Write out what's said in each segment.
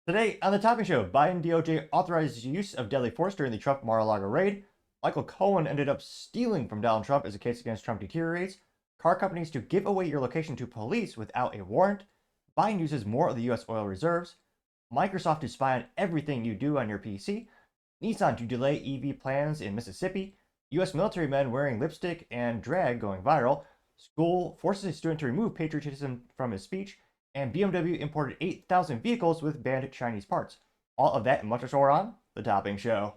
Today on the Topping Show, Biden DOJ authorized use of deadly force during the Trump Mar-a-Lago raid. Michael Cohen ended up stealing from Donald Trump as a case against Trump deteriorates. Car companies to give away your location to police without a warrant. Biden uses more of the U.S. oil reserves. Microsoft to spy on everything you do on your PC. Nissan to delay EV plans in Mississippi. U.S. military men wearing lipstick and drag going viral. School forces a student to remove patriotism from his speech. And BMW imported 8,000 vehicles with banned Chinese parts. All of that and much more on The Topping Show.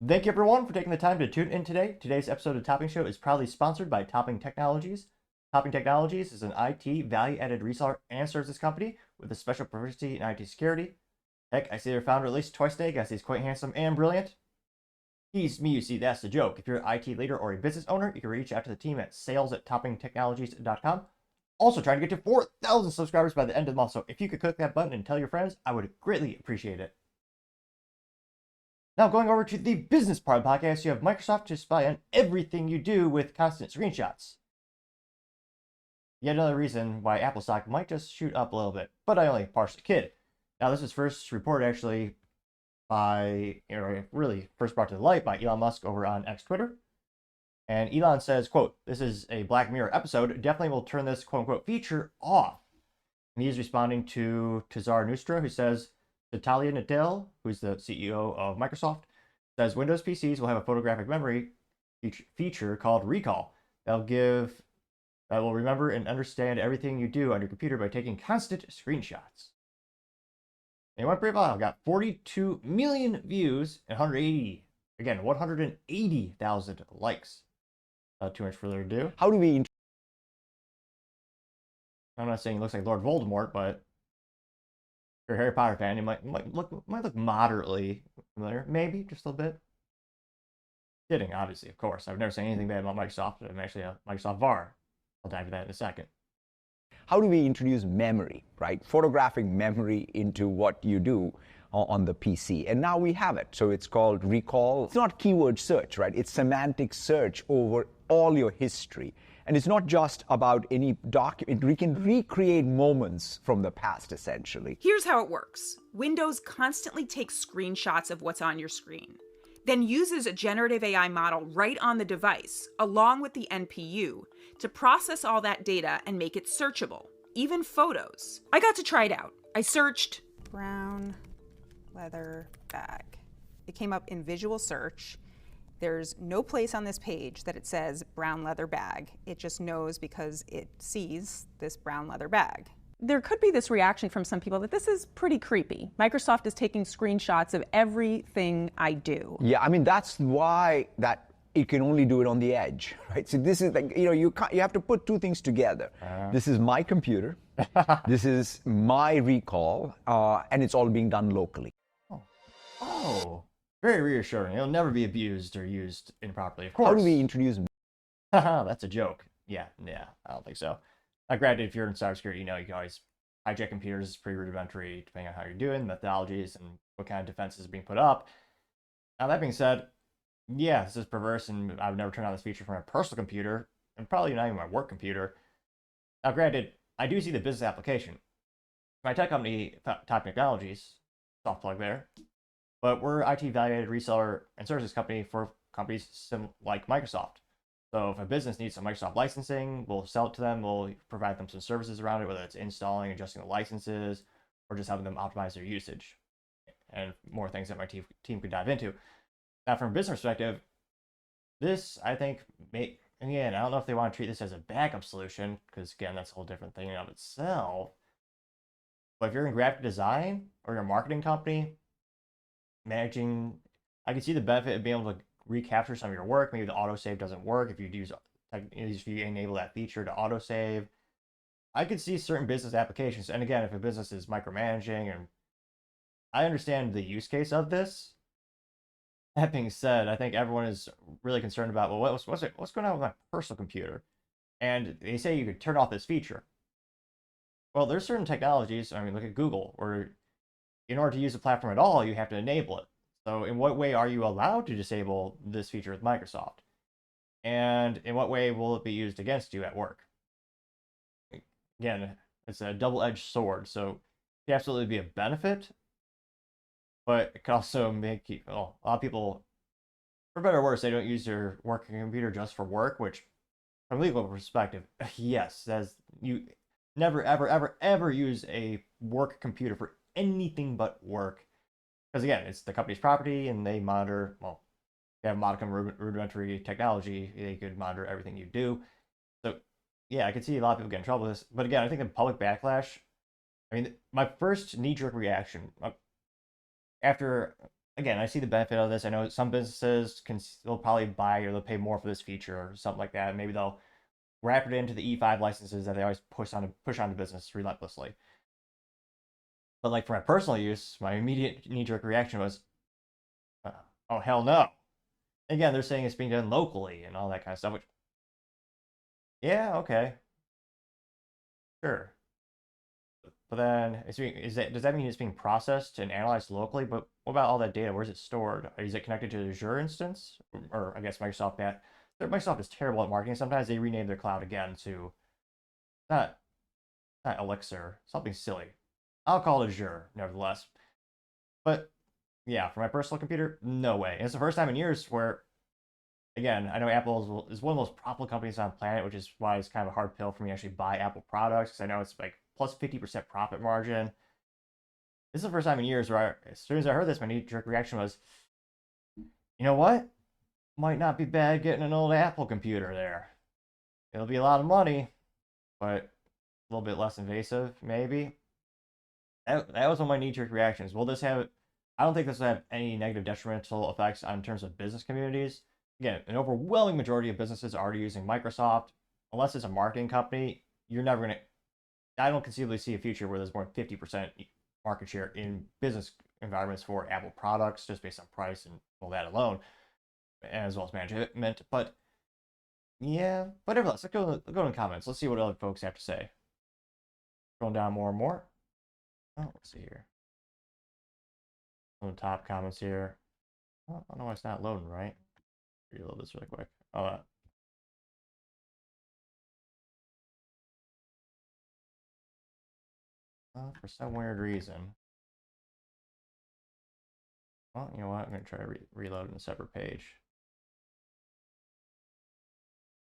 Thank you everyone for taking the time to tune in today. Today's episode of Topping Show is proudly sponsored by Topping Technologies. Topping Technologies is an IT value-added reseller and services company with a special proficiency in IT security. Heck, I see their founder at least twice a day. Guys, he's quite handsome and brilliant. He's me, you see, that's the joke. If you're an IT leader or a business owner, you can reach out to the team at sales@toppingtechnologies.com. Also trying to get to 4,000 subscribers by the end of the month, so if you could click that button and tell your friends, I would greatly appreciate it. Now, going over to the business part of the podcast, you have Microsoft to spy on everything you do with constant screenshots. Yet another reason why Apple stock might just shoot up a little bit, but I only partially kid. Now, this was first reported actually by, really first brought to light by Elon Musk over on X Twitter. And Elon says, quote, "This is a Black Mirror episode. Definitely will turn this quote unquote feature off." And he's responding to Tazar Nustra, who says, Natalia Nadell, who's the CEO of Microsoft, says Windows PCs will have a photographic memory feature called Recall that will remember and understand everything you do on your computer by taking constant screenshots. And it went pretty well. Got 42 million views and 180,000 likes. Not too much further ado. How do we? I'm not saying he looks like Lord Voldemort, but if you're a Harry Potter fan, you might look moderately familiar, maybe just a little bit. Kidding, obviously, of course. I've never seen anything bad about Microsoft. I'm actually a Microsoft VAR. I'll dive into that in a second. How do we introduce memory, right? Photographic memory into what you do on the PC. And now we have it. So it's called Recall. It's not keyword search, right? It's semantic search over all your history. And it's not just about any document. We can recreate moments from the past, essentially. Here's how it works. Windows constantly takes screenshots of what's on your screen, then uses a generative AI model right on the device, along with the NPU, to process all that data and make it searchable, even photos. I got to try it out. I searched brown leather bag. It came up in visual search. There's no place on this page that it says brown leather bag. It just knows because it sees this brown leather bag. There could be this reaction from some people that this is pretty creepy. Microsoft is taking screenshots of everything I do. Yeah, I mean, that's why that it can only do it on the edge, right? So this is like, you have to put two things together. This is my computer. This is my recall, and it's all being done locally. Oh, very reassuring. It'll never be abused or used improperly, of course. How do we introduce? That's a joke. Yeah, I don't think so. Granted, if you're in cybersecurity, you can always hijack computers. It's pretty rudimentary, depending on how you're doing, methodologies, and what kind of defenses are being put up. Now, that being said, yeah, this is perverse, and I would never turn on this feature from my personal computer, and probably not even my work computer. Now, granted, I do see the business application. My tech company, Topping Technologies, soft plug there, but we're IT value-added reseller and services company for companies like Microsoft. So if a business needs some Microsoft licensing, we'll sell it to them. We'll provide them some services around it, whether it's installing, adjusting the licenses, or just having them optimize their usage, and more things that my team could dive into. Now, from a business perspective, this, I think, again, I don't know if they want to treat this as a backup solution, because, again, that's a whole different thing in and of itself. But if you're in graphic design or you're a marketing company, I can see the benefit of being able to recapture some of your work. Maybe the autosave doesn't work if you enable that feature to autosave. I could see certain business applications, and again, if a business is micromanaging, and I understand the use case of this. That being said, I think everyone is really concerned about, well, what's going on with my personal computer? And they say you could turn off this feature. Well, there's certain technologies, I mean, look at Google, where in order to use the platform at all, you have to enable it. So in what way are you allowed to disable this feature with Microsoft? And in what way will it be used against you at work? Again, it's a double-edged sword. So it can absolutely be a benefit, but it can also make you, well, a lot of people, for better or worse, they don't use their working computer just for work, which from a legal perspective, yes, says you never, ever, ever, ever use a work computer for anything but work. Because again, it's the company's property and they monitor, well, they have modicum rudimentary technology. They could monitor everything you do. So yeah, I can see a lot of people get in trouble with this. But again, I think the public backlash, I mean, my first knee-jerk reaction after, again, I see the benefit of this. I know some businesses they'll probably buy or they'll pay more for this feature or something like that. Maybe they'll wrap it into the E5 licenses that they always push on the business relentlessly. But like for my personal use, my immediate knee-jerk reaction was, oh hell no. Again, they're saying it's being done locally and all that kind of stuff. Which, yeah, okay, sure. But then, does that mean it's being processed and analyzed locally? But what about all that data? Where's it stored? Is it connected to the Azure instance? Or I guess Microsoft is terrible at marketing. Sometimes they rename their cloud again to not Elixir, something silly. I'll call it Azure, nevertheless. But yeah, for my personal computer, no way. And it's the first time in years where, again, I know Apple is one of the most profitable companies on the planet, which is why it's kind of a hard pill for me to actually buy Apple products, because I know it's like plus 50% profit margin. This is the first time in years where as soon as I heard this, my knee-jerk reaction was, you know what? Might not be bad getting an old Apple computer there. It'll be a lot of money, but a little bit less invasive, maybe. That was one of my knee-jerk reactions. Will this have... I don't think this will have any negative detrimental effects on terms of business communities. Again, an overwhelming majority of businesses are already using Microsoft. Unless it's a marketing company, you're never going to... I don't conceivably see a future where there's more than 50% market share in business environments for Apple products, just based on price and well, that alone, as well as management. But yeah, but nevertheless, let's go in the comments. Let's see what other folks have to say. Going down more and more. Oh, let's see here. Some of the top comments here. Oh, I don't know why it's not loading right. Reload this really quick. Oh, for some weird reason. Well, you know what? I'm going to try to reload in a separate page.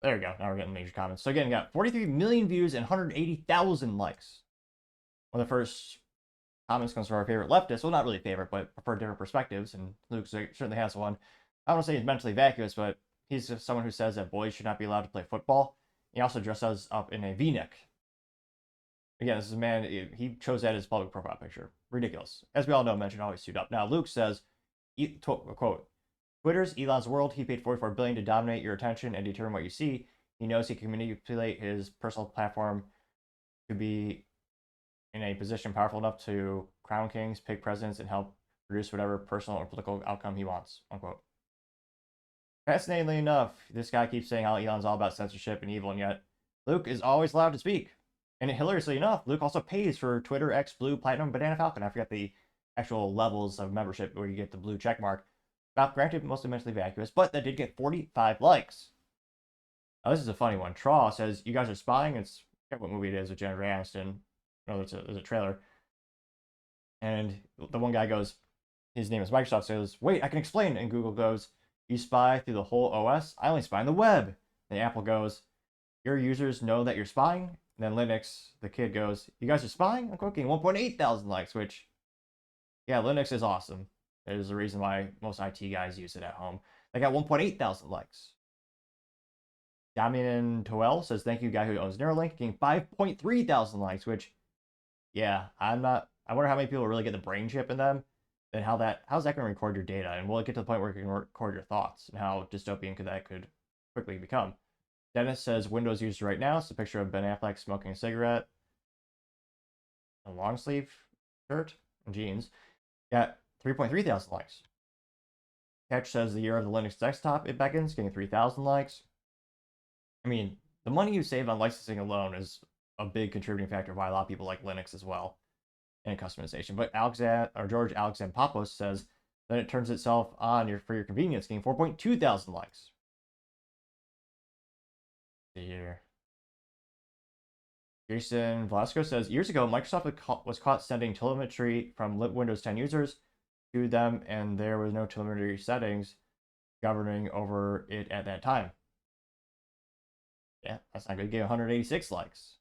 There we go. Now we're getting major comments. So again, we got 43 million views and 180,000 likes. One of the first comments comes from our favorite leftist. Well, not really favorite, but prefer different perspectives. And Luke certainly has one. I don't want to say he's mentally vacuous, but he's just someone who says that boys should not be allowed to play football. He also dresses up in a V-neck. Again, this is a man, he chose that as his public profile picture. Ridiculous. As we all know, men should always suit up. Now, Luke says, quote, Twitter's Elon's world. He paid $44 billion to dominate your attention and determine what you see. He knows he can manipulate his personal platform to be in a position powerful enough to crown kings, pick presidents, and help produce whatever personal or political outcome he wants, unquote. Fascinatingly enough, this guy keeps saying how Elon's all about censorship and evil, and yet Luke is always allowed to speak. And hilariously enough, Luke also pays for Twitter, X, Blue, Platinum, Banana Falcon. I forget the actual levels of membership where you get the blue check mark. Now, granted, mostly mentally vacuous, but that did get 45 likes. Now, this is a funny one. Traw says, you guys are spying. It's, I forget what movie it is with Jennifer Aniston. No, there's a trailer. And the one guy goes, his name is Microsoft, says, wait, I can explain. And Google goes, you spy through the whole OS? I only spy on the web. And Apple goes, your users know that you're spying? And then Linux, the kid goes, you guys are spying? I'm cooking 1.8 thousand likes, which, yeah, Linux is awesome. There's a reason why most IT guys use it at home. They got 1.8 thousand likes. Damian Toel says, thank you, guy who owns Neuralink, getting 5.3 thousand likes, which, yeah, I wonder how many people really get the brain chip in them, and how's that going to record your data, and will it get to the point where it can record your thoughts, and how dystopian that could quickly become. Dennis says, Windows user right now. It's a picture of Ben Affleck smoking a cigarette, a long sleeve shirt, and jeans. Got 3.3 thousand likes. Catch says, the year of the Linux desktop, it beckons, getting 3,000 likes. I mean, the money you save on licensing alone is a big contributing factor why a lot of people like Linux as well, and customization. But George Alexandropoulos says, Then it turns itself on for your convenience, getting 4.2 thousand likes. Let's see here. Jason Velasco says, years ago, Microsoft was caught sending telemetry from Windows 10 users to them, and there was no telemetry settings governing over it at that time. Yeah, that's not good. Get 186 likes.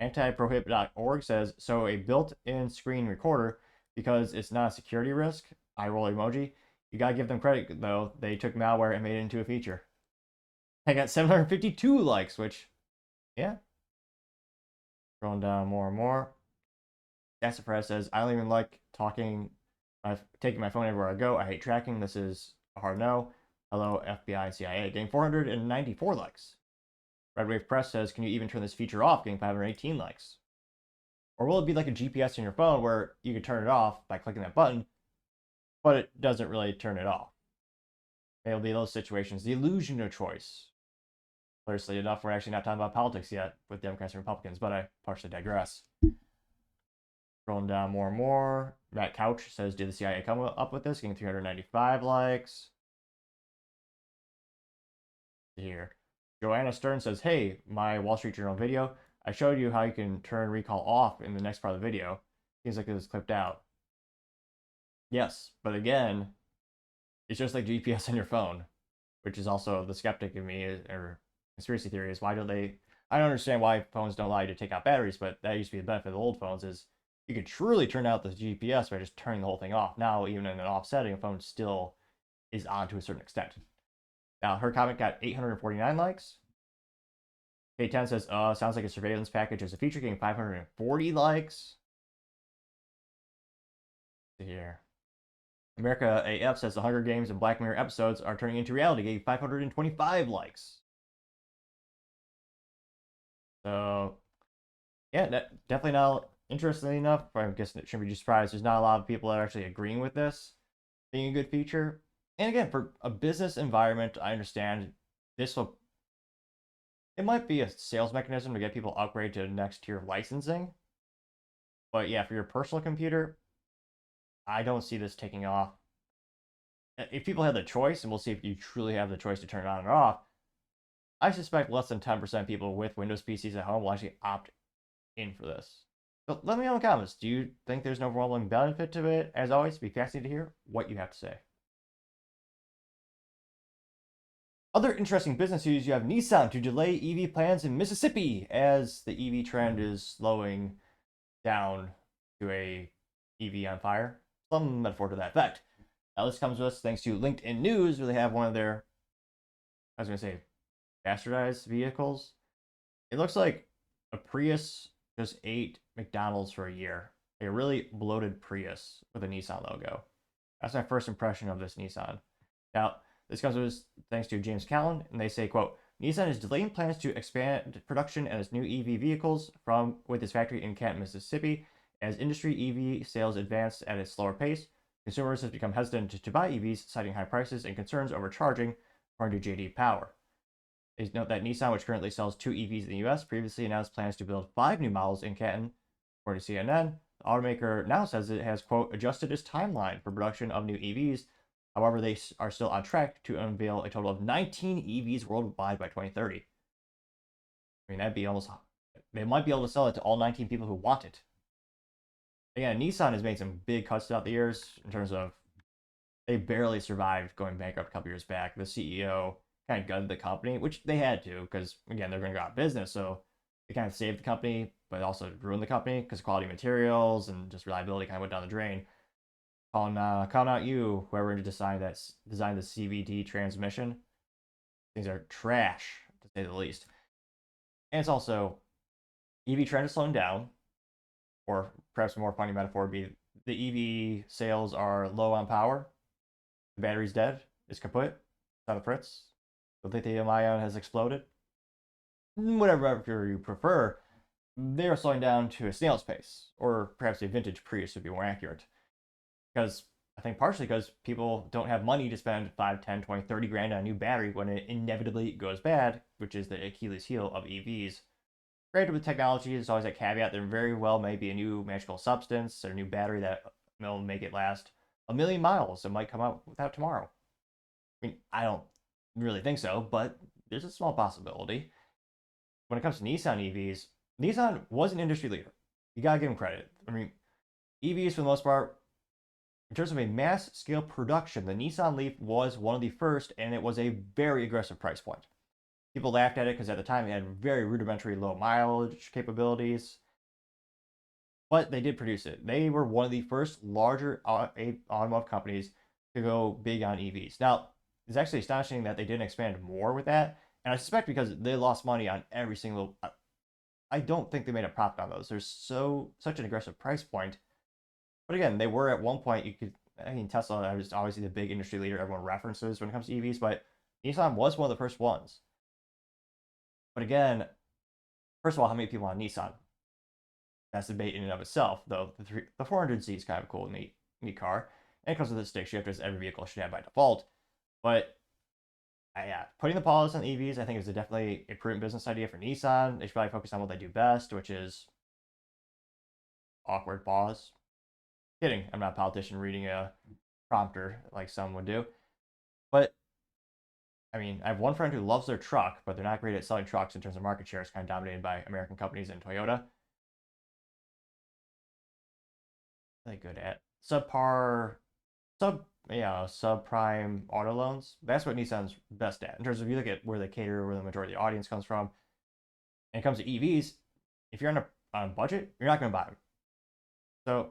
Antiprohibit.org says, so a built-in screen recorder, because it's not a security risk, eye roll emoji. You gotta give them credit, though. They took malware and made it into a feature. I got 752 likes, which, yeah. Scrolling down more and more. Sassafras says, I don't even like taking my phone everywhere I go. I hate tracking. This is a hard no. Hello, FBI and CIA. Getting 494 likes. Red Wave Press says, can you even turn this feature off? Getting 518 likes. Or will it be like a GPS in your phone where you can turn it off by clicking that button, but it doesn't really turn it off? It'll be those situations. The illusion of choice. Curiously enough, we're actually not talking about politics yet with Democrats and Republicans, but I partially digress. Scrolling down more and more. Matt Couch says, did the CIA come up with this? Getting 395 likes. Here. Joanna Stern says, hey, my Wall Street Journal video, I showed you how you can turn recall off in the next part of the video. Seems like it was clipped out. Yes, but again, it's just like GPS on your phone, which is also the skeptic in me, or conspiracy theory is, why don't they... I don't understand why phones don't allow you to take out batteries, but that used to be the benefit of the old phones, is you could truly turn out the GPS by just turning the whole thing off. Now, even in an off setting, a phone still is on to a certain extent. Now, her comment got 849 likes. K10 says, sounds like a surveillance package as a feature, getting 540 likes. Here. America AF says the Hunger Games and Black Mirror episodes are turning into reality, getting 525 likes. So, yeah, definitely not, interestingly enough, I guess it shouldn't be surprised, there's not a lot of people that are actually agreeing with this being a good feature. And again, for a business environment, I understand it might be a sales mechanism to get people upgrade to the next tier of licensing. But yeah, for your personal computer, I don't see this taking off. If people have the choice, and we'll see if you truly have the choice to turn it on or off, I suspect less than 10% of people with Windows PCs at home will actually opt in for this. So let me know in the comments, do you think there's an overwhelming benefit to it? As always, it'd be fascinating to hear what you have to say. Other interesting business news, you have Nissan to delay EV plans in Mississippi as the EV trend is slowing down to a EV on fire. Some metaphor to that effect. Now this comes to us thanks to LinkedIn News, where they have one of their, I was going to say, bastardized vehicles. It looks like a Prius just ate McDonald's for a year. A really bloated Prius with a Nissan logo. That's my first impression of this Nissan. Now, this comes to us thanks to James Callan, and they say, quote, Nissan is delaying plans to expand production of its new EV vehicles with its factory in Canton, Mississippi. As industry EV sales advance at a slower pace, consumers have become hesitant to buy EVs, citing high prices and concerns over charging, according to JD Power. They note that Nissan, which currently sells 2 EVs in the US, previously announced plans to build 5 new models in Canton. According to CNN, the automaker now says it has, quote, adjusted its timeline for production of new EVs. However, they are still on track to unveil a total of 19 EVs worldwide by 2030. I mean, that'd be almost... They might be able to sell it to all 19 people who want it. Again, Nissan has made some big cuts throughout the years in terms of... They barely survived going bankrupt a couple years back. The CEO kind of gutted the company, which they had to, because, again, they're going to go out of business, so they kind of saved the company, but also ruined the company, because quality materials and just reliability kind of went down the drain. Calling out you, whoever designed the CVT transmission. Things are trash, to say the least. And it's also, EV trend is slowing down, or perhaps a more funny metaphor would be the EV sales are low on power, the battery's dead, it's kaput, it's out of fritz, the lithium ion has exploded. Whatever you prefer, they are slowing down to a snail's pace, or perhaps a vintage Prius would be more accurate. Because I think partially because people don't have money to spend 5, 10, 20, 30 grand on a new battery when it inevitably goes bad, which is the Achilles heel of EVs. Granted, with technology, there's always that caveat. There very well may be a new magical substance or a new battery that will make it last 1 million miles that might come out without tomorrow. I mean, I don't really think so, but there's a small possibility. When it comes to Nissan EVs, Nissan was an industry leader. You gotta give them credit. I mean, EVs for the most part, in terms of a mass scale production, the Nissan Leaf was one of the first, and it was a very aggressive price point. People laughed at it because at the time it had very rudimentary low mileage capabilities, but they did produce it. They were one of the first larger automotive companies to go big on EVs. Now, it's actually astonishing that they didn't expand more with that, and I suspect because they lost money on every single. I don't think they made a profit on those. There's such an aggressive price point. But again, they were at one point, I mean, Tesla is obviously the big industry leader everyone references when it comes to EVs, but Nissan was one of the first ones. But again, first of all, how many people on Nissan? That's a debate in and of itself, though the 400Z is kind of a cool, neat car. And it comes with a stick shift, as every vehicle should have by default. But yeah, putting the pause on EVs, I think, is definitely a prudent business idea for Nissan. They should probably focus on what they do best, which is awkward pause. Kidding, I'm not a politician reading a prompter like some would do. But, I mean, I have one friend who loves their truck, but they're not great at selling trucks in terms of market share. It's kind of dominated by American companies and Toyota. Really good at subprime auto loans. That's what Nissan's best at. In terms of, if you look at where they cater, where the majority of the audience comes from. And it comes to EVs, if you're on a budget, you're not going to buy them. So,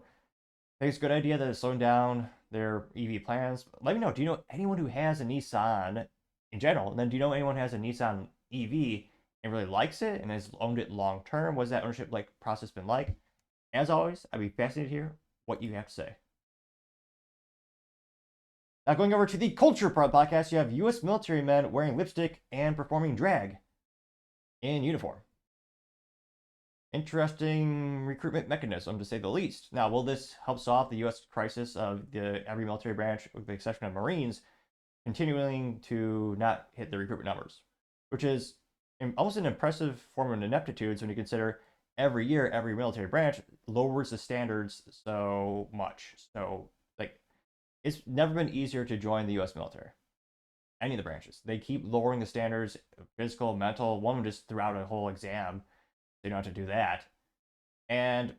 I think it's a good idea that it's slowing down their EV plans. Let me know, do you know anyone who has a Nissan in general? And then do you know anyone who has a Nissan EV and really likes it and has owned it long term? What's that ownership process been like? As always, I'd be fascinated to hear what you have to say. Now, going over to the culture part of the podcast, you have U.S. military men wearing lipstick and performing drag in uniform. Interesting recruitment mechanism, to say the least. Now, will this help solve the U.S. crisis of every military branch, with the exception of Marines, continuing to not hit the recruitment numbers? Which is almost an impressive form of ineptitude when you consider every year, every military branch lowers the standards so much. So, it's never been easier to join the U.S. military. Any of the branches. They keep lowering the standards, physical, mental. One of them just threw out a whole exam. They don't have to do that. And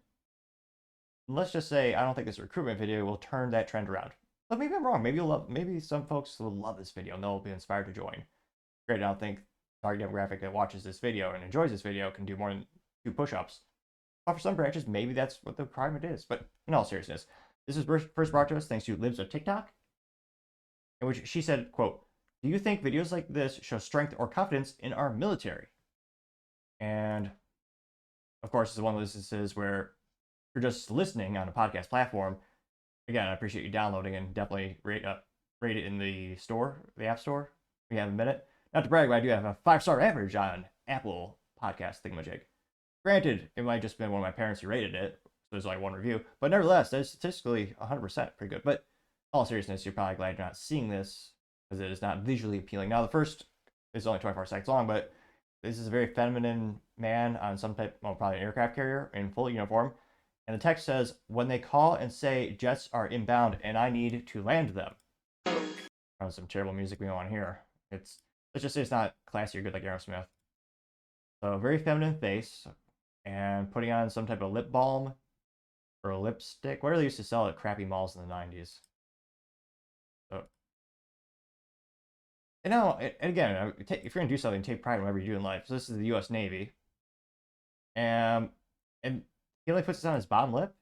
let's just say I don't think this recruitment video will turn that trend around. But maybe I'm wrong. Maybe some folks will love this video and they'll be inspired to join. Great, I don't think target demographic that watches this video and enjoys this video can do more than 2 push-ups. But for some branches, maybe that's what the requirement is. But in all seriousness, this is first brought to us thanks to Libs of TikTok, in which she said, quote, "Do you think videos like this show strength or confidence in our military?" And of course, this is one of those instances where you're just listening on a podcast platform. Again, I appreciate you downloading and definitely rate it in the store, the App Store. We have a minute. Not to brag, but I do have a 5-star average on Apple Podcast thingamajig. Granted, it might just been one of my parents who rated it, so there's only one review. But nevertheless, that's statistically 100% pretty good. But in all seriousness, you're probably glad you're not seeing this because it is not visually appealing. Now, the first is only 24 seconds long, but this is a very feminine man on some type, well, probably an aircraft carrier in full uniform. And the text says, "When they call and say jets are inbound and I need to land them." Oh, some terrible music we don't want to hear. Let's just say it's not classy or good like Aerosmith. So very feminine face and putting on some type of lip balm or a lipstick. What are they used to sell at crappy malls in the 90s? So, and now, and again, if you're going to do something, take pride in whatever you do in life. So this is the U.S. Navy. And he only puts this on his bottom lip.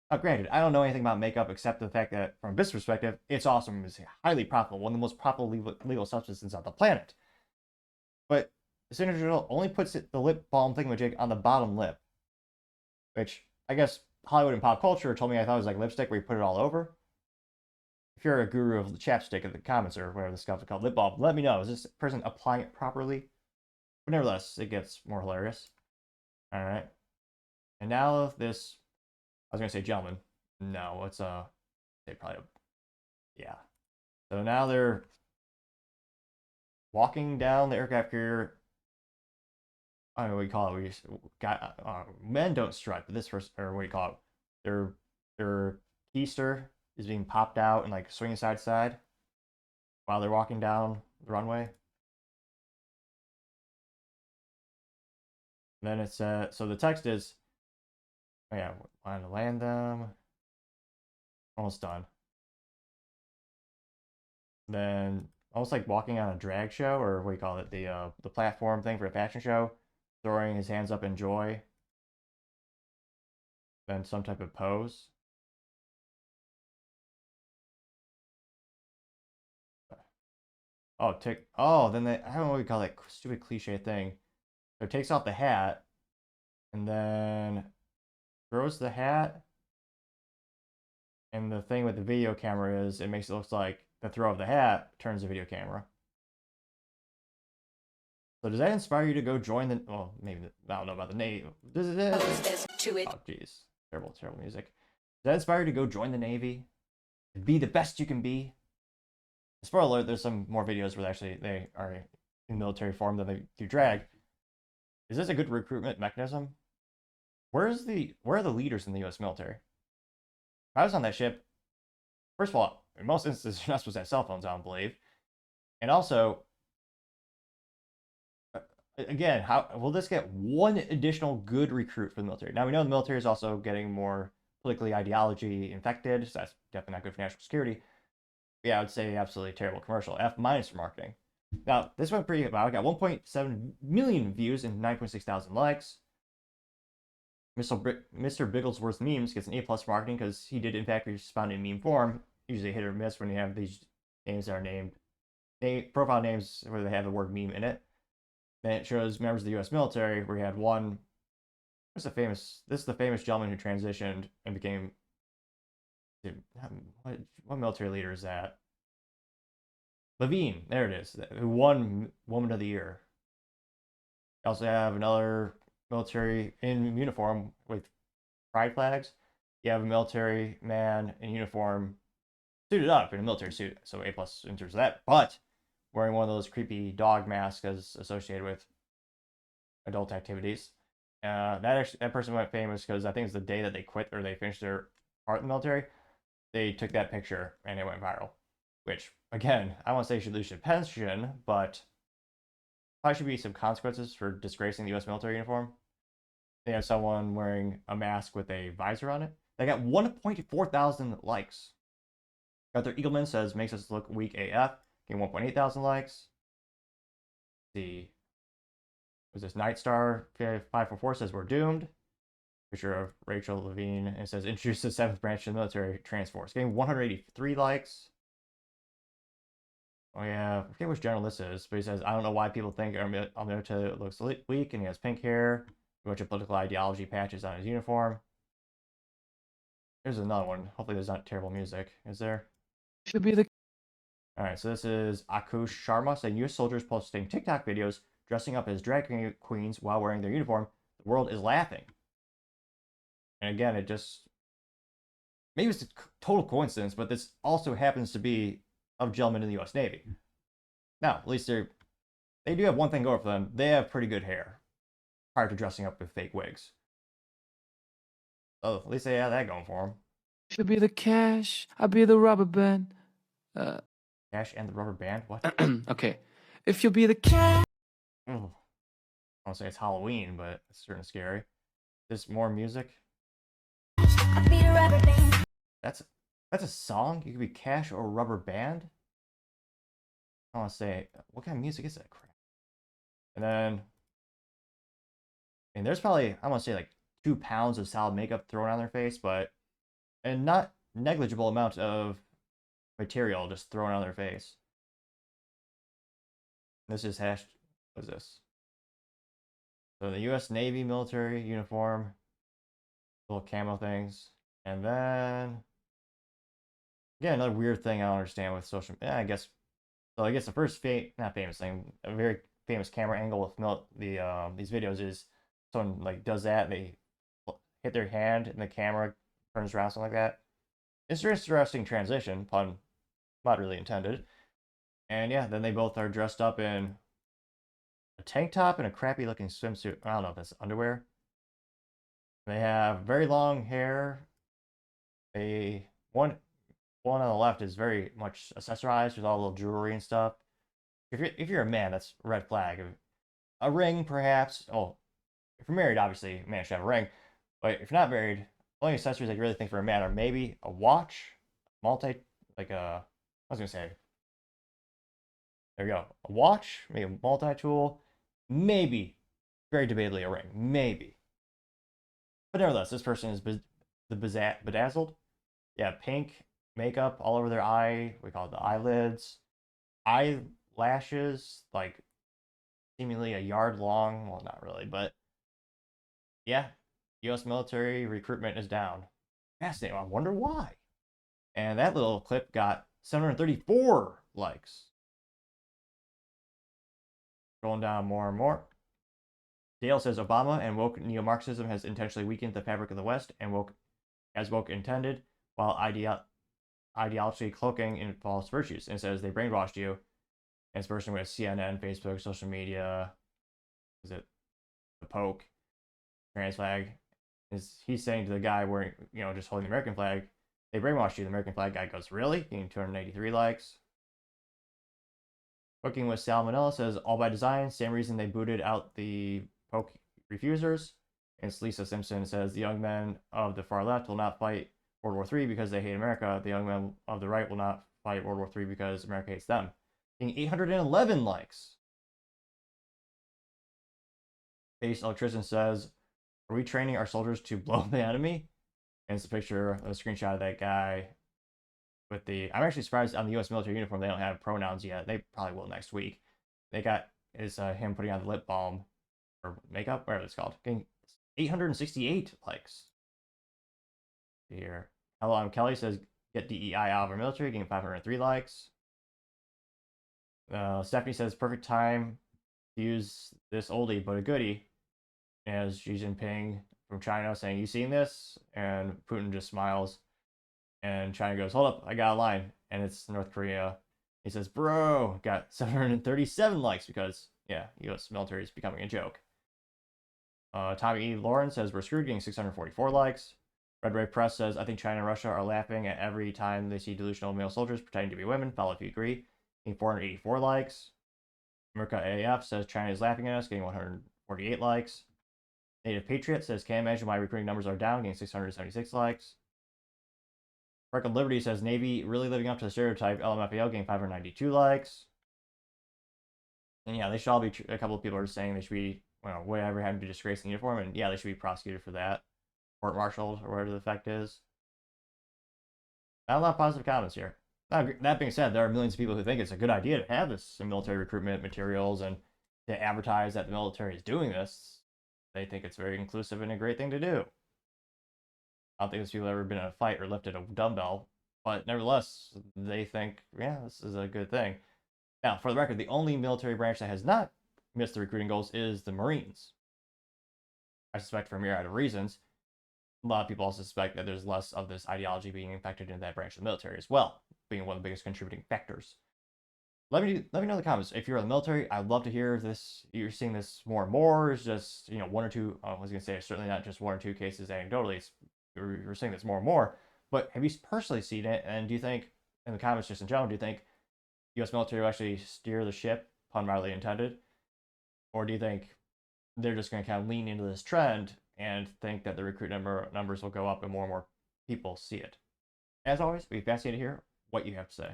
Now, granted, I don't know anything about makeup except the fact that, from a business perspective, it's awesome. It's highly profitable. One of the most profitable legal substances on the planet. But this individual only puts the lip balm thingamajig on the bottom lip. Which, I guess, Hollywood and pop culture told me I thought it was like lipstick where you put it all over. If you're a guru of the chapstick in the comments or whatever the stuff is called, lip balm, let me know. Is this person applying it properly? But nevertheless, it gets more hilarious. All right. And now this, I was going to say gentleman. No, it's they probably, yeah. So now they're walking down the aircraft carrier. I don't know what you call it. Men don't strut, but this person, or what do you call it? Their keister is being popped out and like swinging side to side while they're walking down the runway. And then it's so the text is, oh yeah, want to land them. Almost done. Then almost like walking on a drag show, or what do you call it, the platform thing for a fashion show, throwing his hands up in joy. Then some type of pose. Oh, then they, I don't know what you call that stupid cliche thing. So it takes off the hat and then throws the hat. And the thing with the video camera is it makes it look like the throw of the hat turns the video camera. So does that inspire you to go join the, well, maybe, I don't know about the Navy. Does it? Oh, jeez. Terrible, terrible music. Does that inspire you to go join the Navy? Be the best you can be? Spoiler alert, there's some more videos where they are in military form than they do drag. Is this a good recruitment mechanism? Where are the leaders in the US military? If I was on that ship, first of all, in most instances, you're not supposed to have cell phones, I don't believe. And also, again, how will this get one additional good recruit for the military? Now, we know the military is also getting more politically ideology infected, so that's definitely not good for national security. Yeah, I would say absolutely terrible commercial. F- for marketing. Now, this went pretty well. I got 1.7 million views and 9.6 thousand likes. Mr. Bigglesworth Memes gets an A+ for marketing because he did, in fact, respond in meme form. Usually hit or miss when you have these names that are named, profile names where they have the word meme in it. Then it shows members of the U.S. military where you had one. This is the famous gentleman who transitioned and became. What military leader is that? Levine, there it is, who won Woman of the Year. You also have another military in uniform with pride flags. You have a military man in uniform, suited up in a military suit, so A+ in terms of that, but wearing one of those creepy dog masks as associated with adult activities. That person went famous because I think it's the day that they quit or they finished their part in the military. They took that picture and it went viral. Which, again, I won't say you should lose your pension, but probably should be some consequences for disgracing the U.S. military uniform. They have someone wearing a mask with a visor on it. They got 1.4 thousand likes. Arthur Eagleman says, makes us look weak AF. Getting 1.8 thousand likes. The was this Night Star 544 says we're doomed. Picture of Rachel Levine, and it says introduce the 7th branch of the military Transforce. Getting 183 likes. Oh yeah, I forget which general this is, but he says, I don't know why people think our military looks weak, and he has pink hair, a bunch of political ideology patches on his uniform. Here's another one. Hopefully there's not terrible music. Is there? Should be the. Alright, so this is Akush Sharma saying US soldiers posting TikTok videos dressing up as drag queens while wearing their uniform. The world is laughing. And again, it just, maybe it's a total coincidence, but this also happens to be of gentlemen in the U.S. Navy. Now, at least they do have one thing going for them. They have pretty good hair prior to dressing up with fake wigs. Oh, at least they have that going for them. Should be the cash. I'll be the rubber band. Cash and the rubber band? What? Okay. If you'll be the cash. I won't say it's Halloween, but it's certainly scary. There's more music. I'll be the rubber band. That's a song? You could be Cash or Rubber Band? I want to say, what kind of music is that crap? And then, there's probably, I want to say like 2 pounds of solid makeup thrown on their face, but, and not negligible amount of material just thrown on their face. This is what is this? So the U.S. Navy military uniform, little camo things, and then, again, another weird thing I don't understand with social media, I guess. So I guess the first not famous thing, a very famous camera angle with these videos is someone like does that, they hit their hand and the camera turns around, something like that. It's an interesting transition, pun not really intended. And yeah, then they both are dressed up in a tank top and a crappy looking swimsuit. I don't know if that's underwear. They have very long hair. one on the left is very much accessorized with all the little jewelry and stuff. If you're a man, that's a red flag. A ring, perhaps. Oh, if you're married, obviously, a man should have a ring. But if you're not married, only accessories I really think for a man are maybe a watch, like a, I was gonna say, there you go, a watch, maybe a multi-tool, maybe, very debatably a ring, maybe. But nevertheless, this person is bedazzled. Yeah, pink makeup all over their eye. We call it the eyelids, eyelashes, like seemingly a yard long. Well, not really, but yeah, U.S. military recruitment is down. Fascinating. I wonder why. And that little clip got 734 likes. Going down more and more. Dale says Obama and woke neo-Marxism has intentionally weakened the fabric of the West and woke intended, while ideologically cloaking in false virtues. And says they brainwashed you. And it's person with CNN, Facebook, social media. Is it the Poke? Trans flag. He's saying to the guy wearing, just holding the American flag, they brainwashed you. The American flag guy goes, really? Getting 283 likes. Cooking with Salmonella says, all by design, same reason they booted out the Poke refusers. And Lisa Simpson says, the young men of the far left will not fight World War III because they hate America. The young men of the right will not fight World War III because America hates them. Getting 811 likes. Base Electrician says, are we training our soldiers to blow the enemy? And it's a picture, a screenshot of that guy with the. I'm actually surprised on the U.S. military uniform they don't have pronouns yet. They probably will next week. They got him putting on the lip balm or makeup, whatever it's called. Getting 868 likes. Here, hello, I'm Kelly says get DEI out of our military, getting 503 likes. Stephanie says perfect time to use this oldie but a goodie. As Xi Jinping from China saying, you seen this? And Putin just smiles. And China goes, hold up, I got a line. And it's North Korea. He says, bro, got 737 likes because, yeah, U.S. military is becoming a joke. Tommy E. Lawrence says, we're screwed, getting 644 likes. Red Ray Press says, I think China and Russia are laughing at every time they see delusional male soldiers pretending to be women. Follow if you agree. Getting 484 likes. America AF says, China is laughing at us, getting 148 likes. Native Patriot says, can't imagine why recruiting numbers are down, getting 676 likes. Freckled Liberty says, Navy really living up to the stereotype, LMFAO getting 592 likes. And yeah, they should all be, a couple of people are saying they should be, whatever happened to disgrace the uniform, and yeah, they should be prosecuted for that. Court-martialed, or whatever the effect is. Not a lot of positive comments here. That being said, there are millions of people who think it's a good idea to have this in military recruitment materials and to advertise that the military is doing this. They think it's very inclusive and a great thing to do. I don't think those people have ever been in a fight or lifted a dumbbell, but nevertheless, they think, yeah, this is a good thing. Now, for the record, the only military branch that has not missed the recruiting goals is the Marines. I suspect for a myriad of reasons. A lot of people also suspect that there's less of this ideology being infected into that branch of the military as well, being one of the biggest contributing factors. Let me know in the comments if you're in the military. I'd love to hear this. You're seeing this more and more. It's just one or two. I was gonna say it's certainly not just one or two cases anecdotally. You're seeing this more and more. But have you personally seen it? And do you think, in the comments just in general, do you think U.S. military will actually steer the ship, pun mildly intended, or do you think they're just going to kind of lean into this trend and think that the recruit numbers will go up and more people see it? As always, we'd be fascinated to hear what you have to say.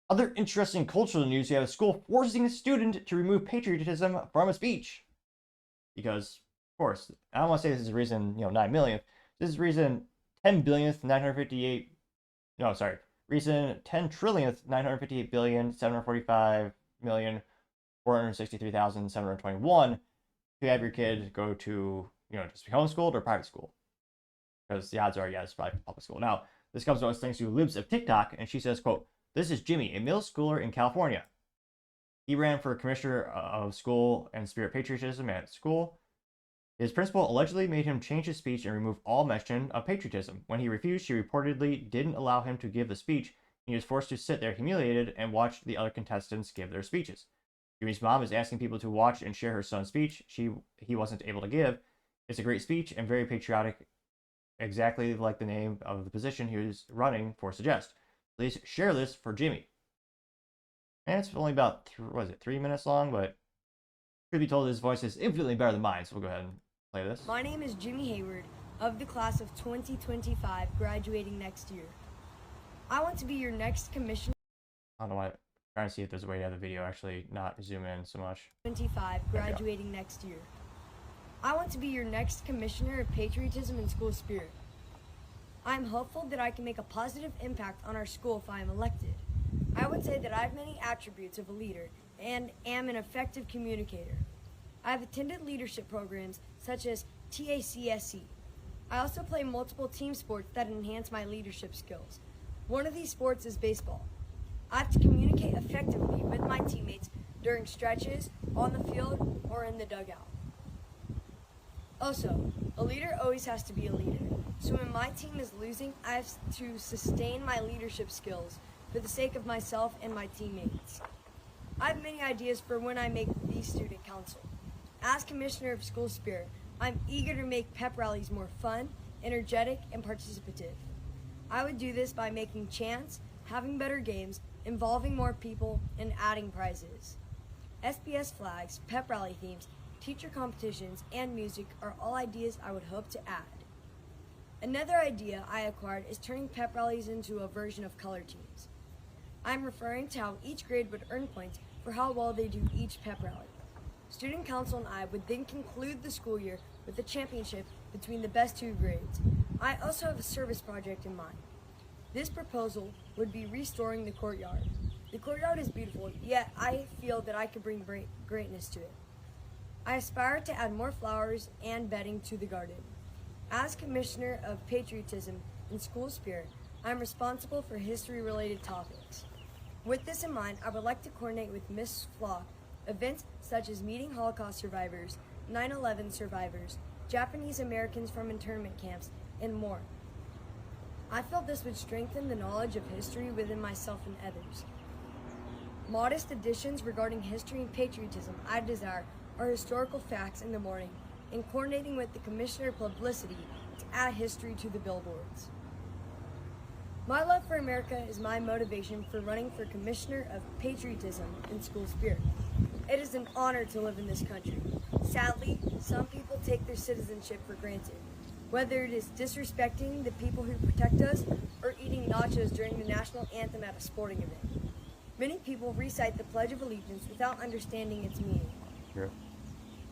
Other interesting cultural news, you have a school forcing a student to remove patriotism from a speech. Because, of course, I don't want to say this is reason, 9 millionth. This is reason 10 billionth, 958, no, sorry, reason 10 trillionth, 958 billion, 745 million, 463,721 to have your kid go to, just be homeschooled or private school. Because the odds are, yeah, it's probably public school. Now, this comes to us thanks to Libs of TikTok, and she says, quote, this is Jimmy, a middle schooler in California. He ran for commissioner of school and spirit patriotism at school. His principal allegedly made him change his speech and remove all mention of patriotism. When he refused, she reportedly didn't allow him to give the speech. He was forced to sit there humiliated and watch the other contestants give their speeches. Jimmy's mom is asking people to watch and share her son's speech he wasn't able to give. It's a great speech and very patriotic exactly like the name of the position he was running for suggests. Please share this for Jimmy. And it's only about, 3 minutes long, but truth be told, his voice is infinitely better than mine, so we'll go ahead and play this. My name is Jimmy Hayward, of the class of 2025, graduating next year. I want to be your next commissioner. I don't know why. I'm trying to see if there's a way to have the video actually not zoom in so much. 25, graduating next year. I want to be your next commissioner of patriotism and school spirit. I am hopeful that I can make a positive impact on our school if I am elected. I would say that I have many attributes of a leader and am an effective communicator. I have attended leadership programs such as TACSC. I also play multiple team sports that enhance my leadership skills. One of these sports is baseball. I have to communicate effectively with my teammates during stretches, on the field, or in the dugout. Also, a leader always has to be a leader. So when my team is losing, I have to sustain my leadership skills for the sake of myself and my teammates. I have many ideas for when I make the student council. As Commissioner of School Spirit, I'm eager to make pep rallies more fun, energetic, and participative. I would do this by making chants, having better games, involving more people, and adding prizes. SBS flags, pep rally themes, teacher competitions, and music are all ideas I would hope to add. Another idea I acquired is turning pep rallies into a version of color teams. I'm referring to how each grade would earn points for how well they do each pep rally. Student Council and I would then conclude the school year with a championship between the best two grades. I also have a service project in mind. This proposal would be restoring the courtyard. The courtyard is beautiful, yet I feel that I could bring greatness to it. I aspire to add more flowers and bedding to the garden. As Commissioner of Patriotism and School Spirit, I am responsible for history-related topics. With this in mind, I would like to coordinate with Ms. Flock events such as meeting Holocaust survivors, 9/11 survivors, Japanese Americans from internment camps, and more. I felt this would strengthen the knowledge of history within myself and others. Modest additions regarding history and patriotism I desire are historical facts in the morning and coordinating with the Commissioner of Publicity to add history to the billboards. My love for America is my motivation for running for Commissioner of Patriotism and School Spirit. It is an honor to live in this country. Sadly, some people take their citizenship for granted, whether it is disrespecting the people who protect us or eating nachos during the national anthem at a sporting event. Many people recite the Pledge of Allegiance without understanding its meaning. True.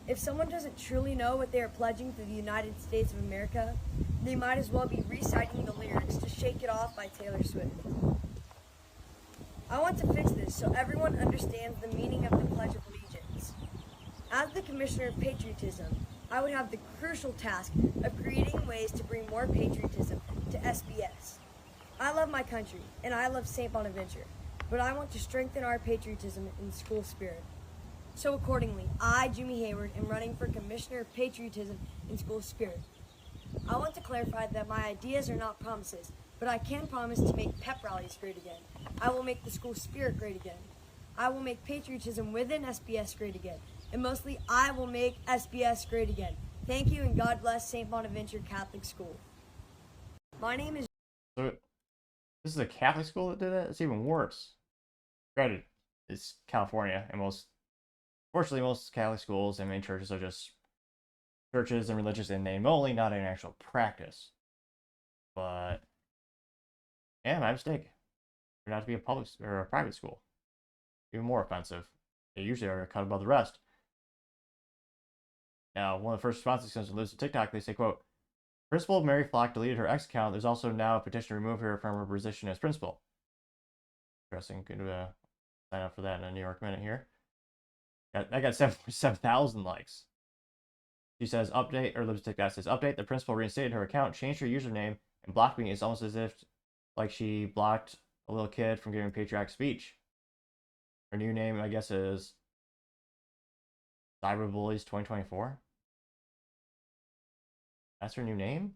If someone doesn't truly know what they are pledging to the United States of America, they might as well be reciting the lyrics to Shake It Off by Taylor Swift. I want to fix this so everyone understands the meaning of the Pledge of Allegiance. As the Commissioner of Patriotism, I would have the crucial task of creating ways to bring more patriotism to SBS. I love my country, and I love St. Bonaventure, but I want to strengthen our patriotism and school spirit. So accordingly, I, Jimmy Hayward, am running for Commissioner of Patriotism and School Spirit. I want to clarify that my ideas are not promises, but I can promise to make pep rallies great again. I will make the school spirit great again. I will make patriotism within SBS great again. And mostly, I will make SBS great again. Thank you, and God bless St. Bonaventure Catholic School. My name is... So, this is a Catholic school that did it? It's even worse. Granted, it's California, and fortunately, most Catholic schools and main churches are just churches and religious in name only, not in actual practice. But, yeah, my mistake. Turned out to be a public or a private school. Even more offensive. They usually are cut above the rest. Now, one of the first responses comes from Liz to TikTok. They say, quote, Principal Mary Flock deleted her X account. There's also now a petition to remove her from her position as principal. Interesting. Could sign up for that in a New York Minute here. I got 7,000 likes. She says, update, or Liz to TikTok says, update, the principal reinstated her account, changed her username, and blocked me. It's almost as if like she blocked a little kid from giving patriotic speech. Her new name, I guess, is Cyberbullies 2024. That's her new name?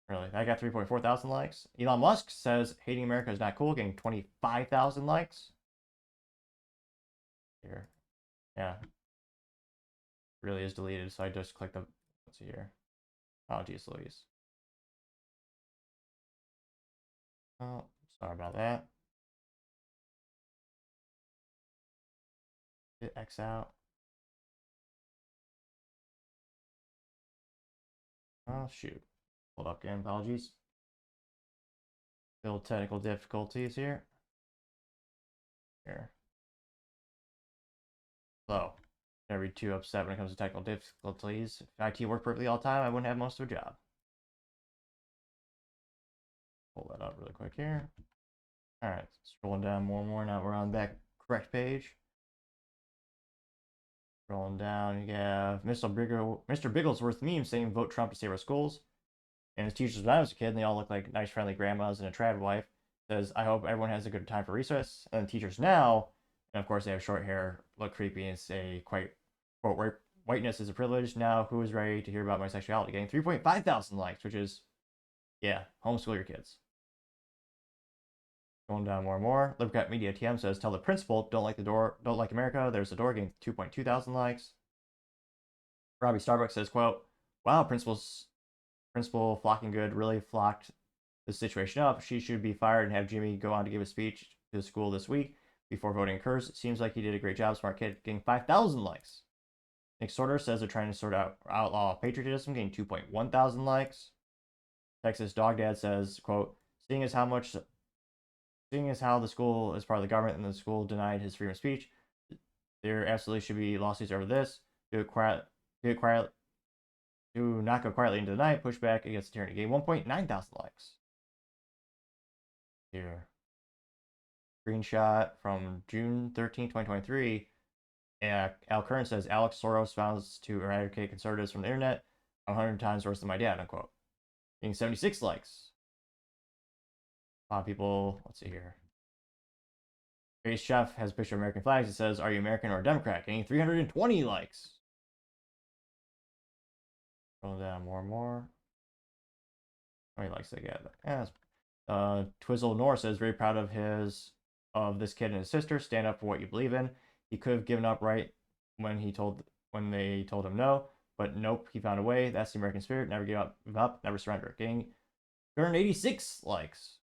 Really? I got 3.4 thousand likes. Elon Musk says hating America is not cool, getting 25,000 likes. Here. Yeah. Really is deleted, so I just clicked the, let's see here. Oh, geez Louise. Oh, sorry about that. Hit X out. Oh, shoot. Hold up again, apologies. Still technical difficulties here. Here. So, never be too upset when it comes to technical difficulties. If IT worked perfectly all the time, I wouldn't have most of a job. Pull that up really quick here. Alright, scrolling down more and more. Now we're on that correct page. Scrolling down, you have Mr. Bigglesworth meme saying vote Trump to save our schools. And his teachers when I was a kid, and they all look like nice, friendly grandmas and a trad wife. Says, I hope everyone has a good time for recess. And the teachers now, and of course they have short hair, look creepy, and say, quite, quote, whiteness is a privilege. Now, who is ready to hear about my sexuality? Getting 3.5 thousand likes, which is, yeah, homeschool your kids. Going down more and more. Libercat Media TM says, tell the principal, don't like the door, don't like America. There's the door, getting 2.2 thousand likes. Robbie Starbucks says, quote, wow, Principal Flocking Good really flocked the situation up. She should be fired and have Jimmy go on to give a speech to the school this week before voting occurs. It seems like he did a great job. Smart kid, getting 5,000 likes. Nick Sorter says they're trying to sort out outlaw patriotism, getting 2.1 thousand likes. Texas Dog Dad says, quote, seeing as how the school is part of the government and the school denied his freedom of speech, there absolutely should be lawsuits over this. Do not go quietly into the night, push back against tyranny. Gain 1.9 thousand likes. Here. Screenshot from June 13, 2023. Al Curran says Alex Soros vows to eradicate conservatives from the internet 100 times worse than my dad, unquote. Getting 76 likes. A lot of people, let's see here. Grace Chef has a picture of American flags. It says, are you American or a Democrat? Getting 320 likes. Scroll down more and more. How many likes they get? Yeah, Twizzle Norris says, very proud of this kid and his sister. Stand up for what you believe in. He could have given up right when they told him no, but nope, he found a way. That's the American spirit. Never give up, never surrender. Getting 286 likes.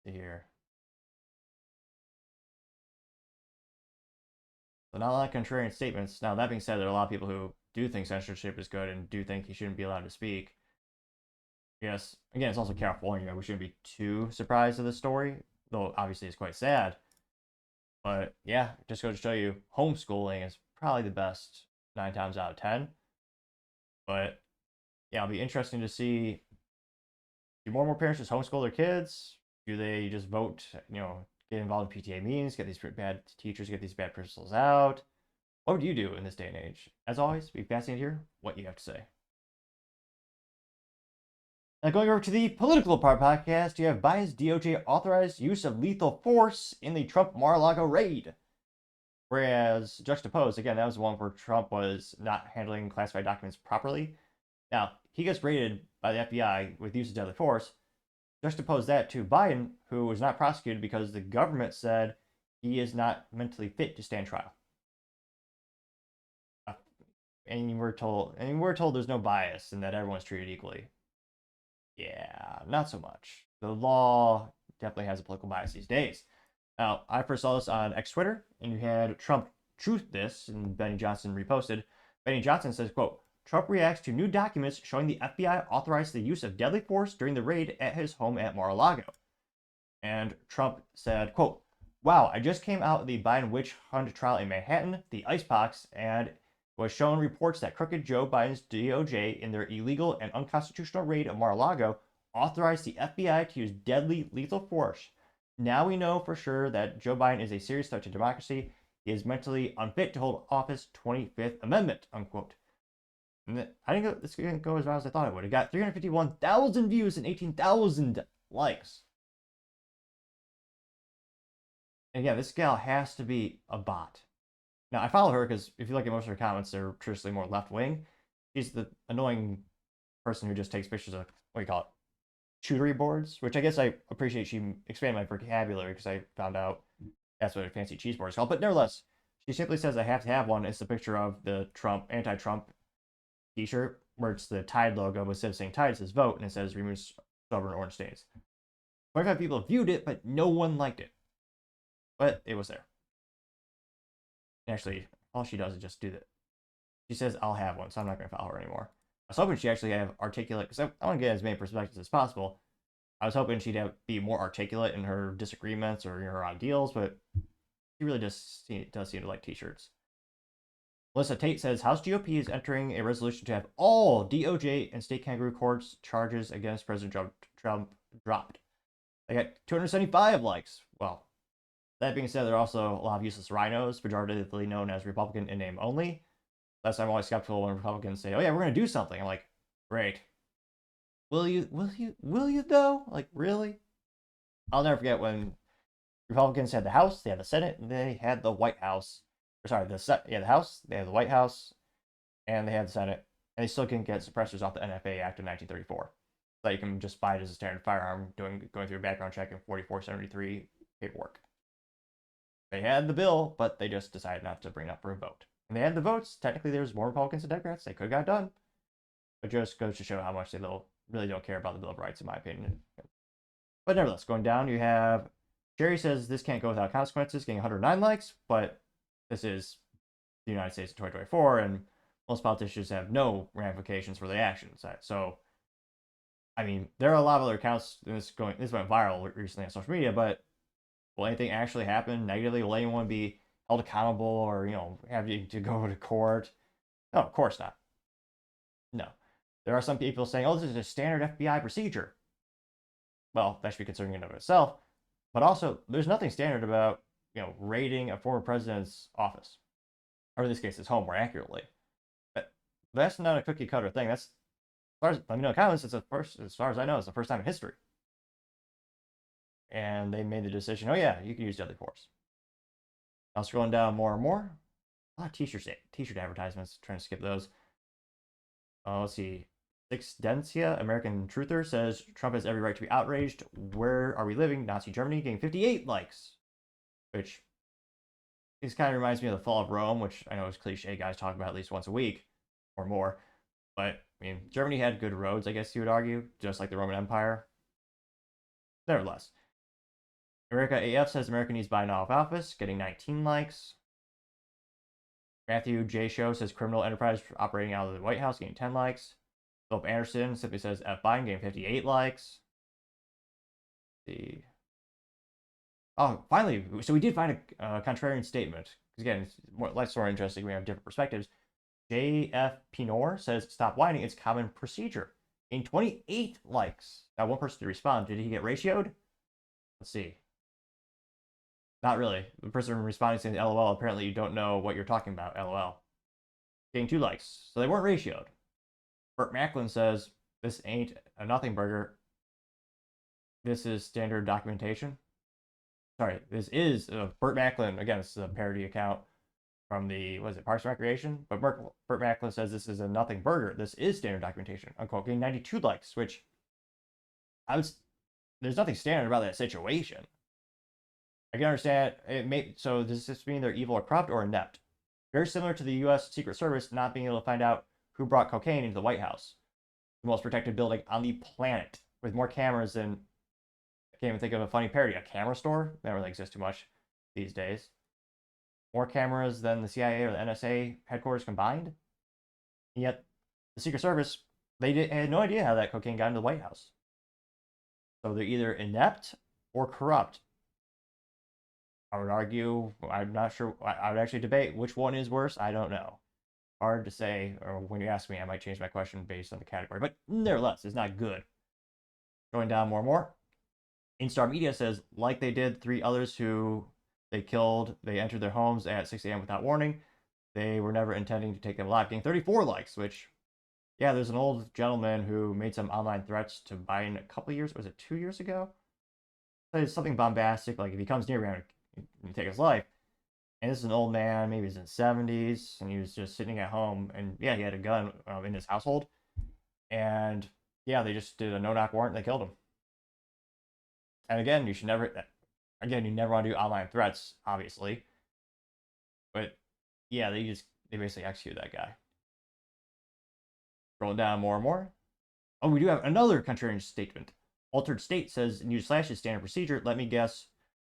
Here. So not a lot of contrarian statements. Now, that being said, there are a lot of people who do think censorship is good and do think he shouldn't be allowed to speak. Yes, again, it's also California. We shouldn't be too surprised at this story, though obviously it's quite sad. But yeah, just goes to show you, homeschooling is probably the best 9 times out of 10. But yeah, it'll be interesting to see, do more and more parents just homeschool their kids? Do they just vote, get involved in PTA meetings, get these bad teachers, get these bad principals out? What would you do in this day and age? As always, be fascinated to hear what you have to say. Now, going over to the political part podcast, you have Biden's DOJ authorized use of lethal force in the Trump Mar-a-Lago raid. Whereas, juxtaposed, again, that was the one where Trump was not handling classified documents properly. Now, he gets raided by the FBI with use of deadly force. Juxtapose that to Biden, who was not prosecuted because the government said he is not mentally fit to stand trial. And we're told there's no bias and that everyone's treated equally. Yeah, not so much. The law definitely has a political bias these days. Now, I first saw this on X Twitter, and you had Trump truth this, and Benny Johnson reposted. Benny Johnson says, quote, Trump reacts to new documents showing the FBI authorized the use of deadly force during the raid at his home at Mar-a-Lago. And Trump said, quote, wow, I just came out of the Biden witch hunt trial in Manhattan, the icebox, and was shown reports that crooked Joe Biden's DOJ in their illegal and unconstitutional raid of Mar-a-Lago authorized the FBI to use deadly lethal force. Now we know for sure that Joe Biden is a serious threat to democracy. He is mentally unfit to hold office. 25th Amendment, unquote. And I think this didn't go as well as I thought it would. It got 351,000 views and 18,000 likes. And yeah, this gal has to be a bot. Now, I follow her because if you look at most of her comments, they're traditionally more left-wing. She's the annoying person who just takes pictures of, what do you call it, charcuterie boards, which I guess I appreciate she expanded my vocabulary because I found out that's what a fancy cheese board is called. But nevertheless, she simply says I have to have one. It's the picture of the anti-Trump t-shirt. where it's the Tide logo, but instead of saying Tide, it says vote, and it says remove silver and orange stains. 25 people viewed it, but no one liked it. But it was there. Actually, all she does is just do that. She says, I'll have one, so I'm not going to follow her anymore. I was hoping she actually have articulate, because I want to get as many perspectives as possible. I was hoping she'd be more articulate in her disagreements or her ideals, but she really does seem to like t-shirts. Melissa Tate says, House GOP is entering a resolution to have all DOJ and state kangaroo courts charges against President Trump dropped. They got 275 likes. Well, that being said, there are also a lot of useless rhinos, pejoratively known as Republican in name only. That's why I'm always skeptical when Republicans say, oh yeah, we're going to do something. I'm like, great. Will you though? Like, really? I'll never forget when Republicans had the House, they had the Senate, and they had the White House. Sorry, the House, they had the White House, and they had the Senate, and they still couldn't get suppressors off the NFA Act of 1934. So you can just buy it as a standard firearm, going through a background check and 4473 paperwork. They had the bill, but they just decided not to bring it up for a vote. And they had the votes. Technically, there's more Republicans than Democrats. They could have got done. But just goes to show how much they really don't care about the Bill of Rights, in my opinion. But nevertheless, going down, you have Jerry says this can't go without consequences, getting 109 likes, but this is the United States in 2024, and most politicians have no ramifications for their actions. So, I mean, there are a lot of other accounts. This went viral recently on social media, but will anything actually happen negatively? Will anyone be held accountable, or have you to go to court? No, of course not. No, there are some people saying, "Oh, this is a standard FBI procedure." Well, that should be concerning in and of itself. But also, there's nothing standard about raiding a former president's office, or in this case, his home, more accurately. But that's not a cookie cutter thing. That's, as far as let me know, comments. It's as far as I know, it's the first time in history. And they made the decision. Oh yeah, you can use deadly force. Now scrolling down more and more, a lot of t-shirt advertisements. Trying to skip those. Let's see. Exdensia, American Truther, says Trump has every right to be outraged. Where are we living? Nazi Germany, getting 58 likes. Which this kind of reminds me of the fall of Rome, which I know is cliche, guys talk about at least once a week or more. But I mean, Germany had good roads, I guess you would argue, just like the Roman Empire. Nevertheless, America AF says America needs Biden off office, getting 19 likes. Matthew J. Show says criminal enterprise operating out of the White House, getting 10 likes. Philip Anderson simply says F Biden, getting 58 likes. Oh, finally, so we did find a contrarian statement. Because again, life's more interesting. We have different perspectives. J.F. Pinor says, stop whining, it's common procedure. In 28 likes. Now, one person did respond. Did he get ratioed? Let's see. Not really. The person responding saying LOL, apparently you don't know what you're talking about, LOL. Getting 2 likes. So they weren't ratioed. Burt Macklin says, this ain't a nothing burger. This is standard documentation. Sorry, this is Burt Macklin. Again, this is a parody account from the, Parks and Recreation? But Burt Macklin says this is a nothing burger. This is standard documentation. Unquote. Getting 92 likes, which there's nothing standard about that situation. I can understand so does this mean they're evil or corrupt or inept? Very similar to the U.S. Secret Service not being able to find out who brought cocaine into the White House, the most protected building on the planet, with more cameras than, I can't even think of a funny parody, a camera store? That don't really exist too much these days. More cameras than the CIA or the NSA headquarters combined. And yet, the Secret Service, they had no idea how that cocaine got into the White House. So they're either inept or corrupt. I would argue, I'm not sure, I would actually debate which one is worse. I don't know. Hard to say, or when you ask me, I might change my question based on the category. But nevertheless, it's not good. Going down more and more. Instar Media says, like they did 3 others who they killed, they entered their homes at 6 a.m. without warning. They were never intending to take them alive. Getting 34 likes, which, yeah, there's an old gentleman who made some online threats to Biden a couple of years, was it 2 years ago? It's something bombastic, like if he comes near me, I'm going to take his life. And this is an old man, maybe he's in his 70s, and he was just sitting at home, and yeah, he had a gun in his household. And yeah, they just did a no-knock warrant, and they killed him. And again, you never want to do online threats, obviously. But yeah, they basically executed that guy. Scrolling down more and more. Oh, we do have another contrarian statement. Altered State says, newsflash is standard procedure. Let me guess,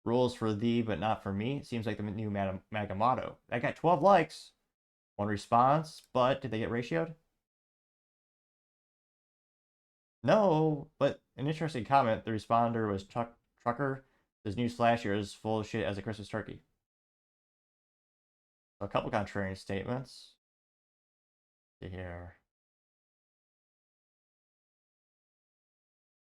rules for thee, but not for me. Seems like the new MAGA motto. That got 12 likes. One response, but did they get ratioed? No, but an interesting comment. The responder was Trucker. Says, newsflash, you're as full of shit as a Christmas turkey. So a couple contrarian statements. Let's see here.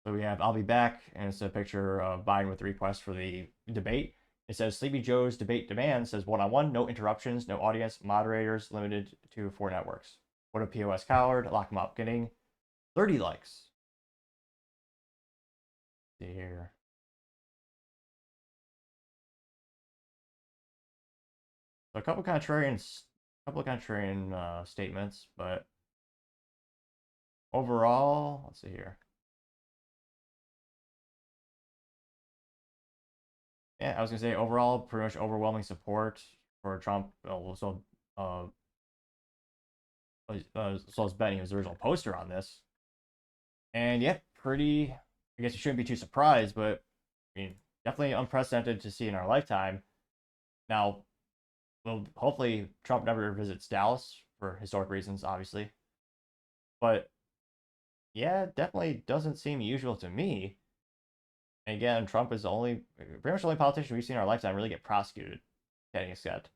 So we have I'll be back, and it's a picture of Biden with the request for the debate. It says Sleepy Joe's debate demand says one-on-one, no interruptions, no audience, moderators limited to 4 networks. What a POS coward, lock him up. Getting 30 likes. Let's see here. So a couple contrarian statements, but overall, let's see here. Yeah, I was gonna say overall, pretty much overwhelming support for Trump. Also, as well as Benny, who's the original poster on this. And yeah, pretty. I guess you shouldn't be too surprised, but I mean, definitely unprecedented to see in our lifetime. Now, well, hopefully Trump never visits Dallas for historic reasons, obviously. But yeah, definitely doesn't seem usual to me. And again, Trump is pretty much the only politician we've seen in our lifetime really get prosecuted to any extent.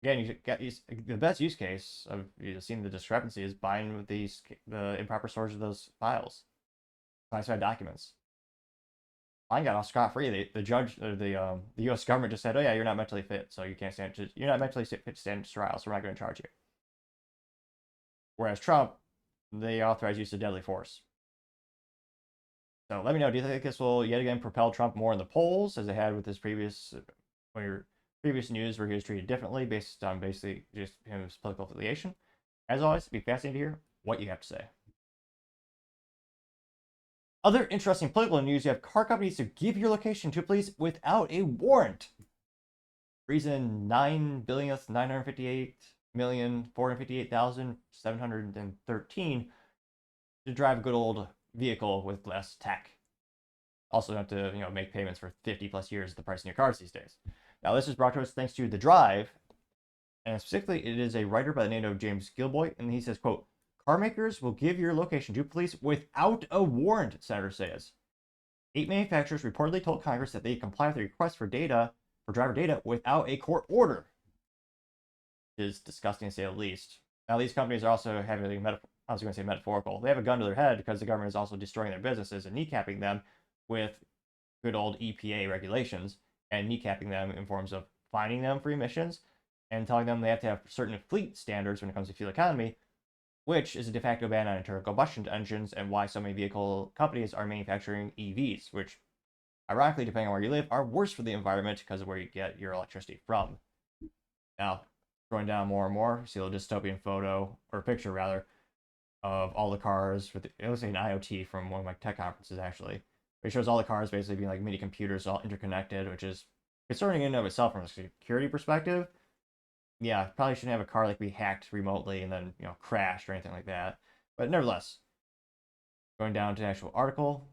Again, the best use case of seeing the discrepancy is Biden with the improper storage of those files, classified documents. Biden got off scot-free. The judge, the U.S. government just said, "Oh yeah, you're not mentally fit, so you can't stand. You're not mentally fit to stand trial, so we're not going to charge you." Whereas Trump, they authorized use of deadly force. So let me know, do you think this will yet again propel Trump more in the polls as it had with his previous news where he was treated differently based on basically just his political affiliation? As always, it'd be fascinating to hear what you have to say. Other interesting political news, you have car companies to give your location to police without a warrant. Reason 9,958,458,713 to drive a good old vehicle with less tech. Also don't have to make payments for 50 plus years at the price of new cars these days. Now this is brought to us thanks to The Drive, and specifically it is a writer by the name of James Gilboy, and he says, quote, car makers will give your location to police without a warrant, Senator says. 8 manufacturers reportedly told Congress that they comply with the request for driver data without a court order. It is disgusting to say the least. Now these companies are also having metaphorical. They have a gun to their head because the government is also destroying their businesses and kneecapping them with good old EPA regulations, and kneecapping them in forms of fining them for emissions and telling them they have to have certain fleet standards when it comes to fuel economy, which is a de facto ban on internal combustion engines and why so many vehicle companies are manufacturing EVs, which, ironically, depending on where you live, are worse for the environment because of where you get your electricity from. Now, going down more and more, you see a little dystopian photo, or picture rather, of all the cars. It looks like an IoT from one of my tech conferences, actually. It shows all the cars basically being like mini computers, all interconnected, which is concerning in and of itself from a security perspective. Yeah, probably shouldn't have a car like be hacked remotely and then crashed or anything like that. But nevertheless, going down to the actual article,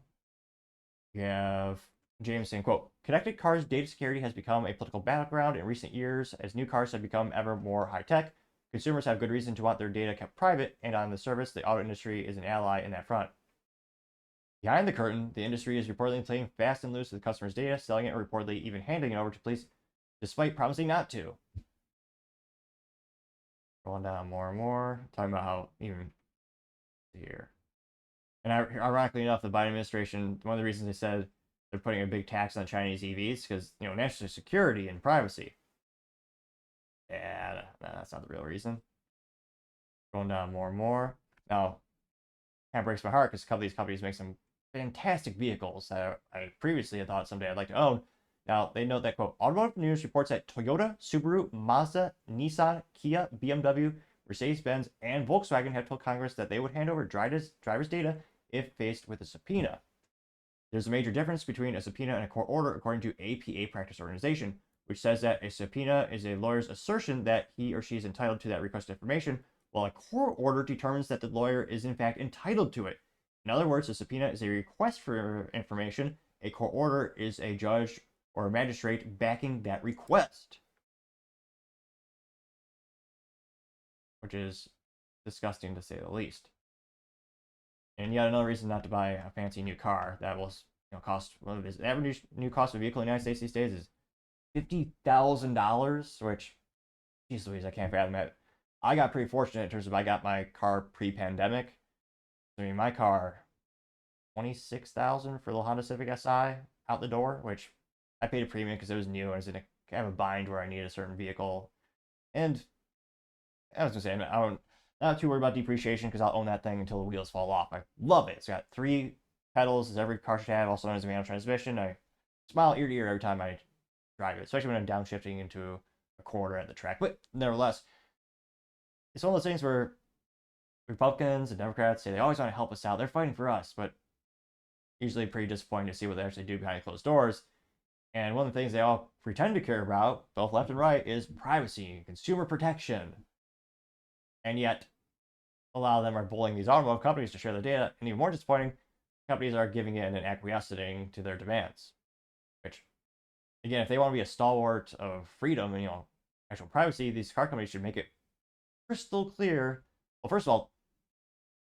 you have James saying, quote, connected cars data security has become a political battleground in recent years as new cars have become ever more high-tech. Consumers have good reason to want their data kept private, and on the surface, the auto industry is an ally in that front. Behind the curtain, the industry is reportedly playing fast and loose with customers' data, selling it, or reportedly even handing it over to police, despite promising not to. Going down more and more, talking about how even here. And ironically enough, the Biden administration, one of the reasons they said they're putting a big tax on Chinese EVs because, national security and privacy. Yeah, that's not the real reason. Going down more and more. Now, kind of breaks my heart because these companies make some fantastic vehicles that I previously had thought someday I'd like to own. Now, they note that, quote, automotive news reports that Toyota, Subaru, Mazda, Nissan, Kia, BMW, Mercedes-Benz, and Volkswagen have told Congress that they would hand over drivers' data if faced with a subpoena. There's a major difference between a subpoena and a court order, according to APA Practice Organization, which says that a subpoena is a lawyer's assertion that he or she is entitled to that requested information, while a court order determines that the lawyer is in fact entitled to it. In other words, a subpoena is a request for information. A court order is a judge or a magistrate backing that request. Which is disgusting to say the least. And yet another reason not to buy a fancy new car that will cost, what is the average new cost of a vehicle in the United States these days is $50,000, which, geez Louise, I can't fathom it. I got pretty fortunate in terms of I got my car pre-pandemic. I mean, my car, $26,000 for the Honda Civic Si out the door, which I paid a premium because it was new and I was in a kind of a bind where I needed a certain vehicle. And I was gonna say, I'm not too worried about depreciation because I'll own that thing until the wheels fall off. I love it. It's got 3 pedals, as every car should have, also known as a manual transmission. I smile ear to ear every time I drive it, especially when I'm downshifting into a corner at the track. But nevertheless, it's one of those things where Republicans and Democrats say they always want to help us out. They're fighting for us, but usually pretty disappointing to see what they actually do behind closed doors. And one of the things they all pretend to care about, both left and right, is privacy and consumer protection. And yet, a lot of them are bullying these automotive companies to share their data. And even more disappointing, companies are giving in and acquiescing to their demands. Which, again, if they want to be a stalwart of freedom and actual privacy, these car companies should make it crystal clear. Well, first of all,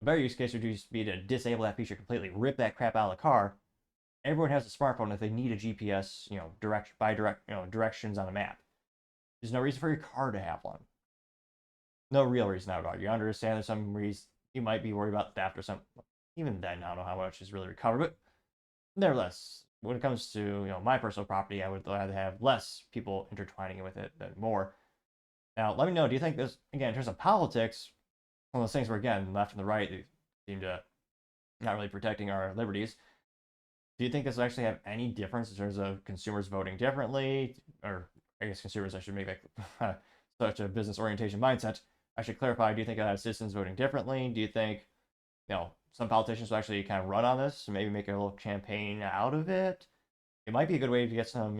a better use case would just be to disable that feature completely, rip that crap out of the car. Everyone has a smartphone if they need a GPS, directions on a map. There's no reason for your car to have one. No real reason I would argue. I understand there's some reason you might be worried about theft or something. Even then, I don't know how much is really recovered, but nevertheless, when it comes to my personal property, I would rather have less people intertwining with it than more. Now, let me know, do you think this, again, in terms of politics, one of those things where, again, left and the right they seem to not really protecting our liberties, do you think this will actually have any difference in terms of consumers voting differently? Or, I guess consumers, I should make that such a business orientation mindset. I should clarify, do you think it'll have citizens voting differently? Do you think, some politicians will actually kind of run on this and maybe make a little campaign out of it? It might be a good way to get some,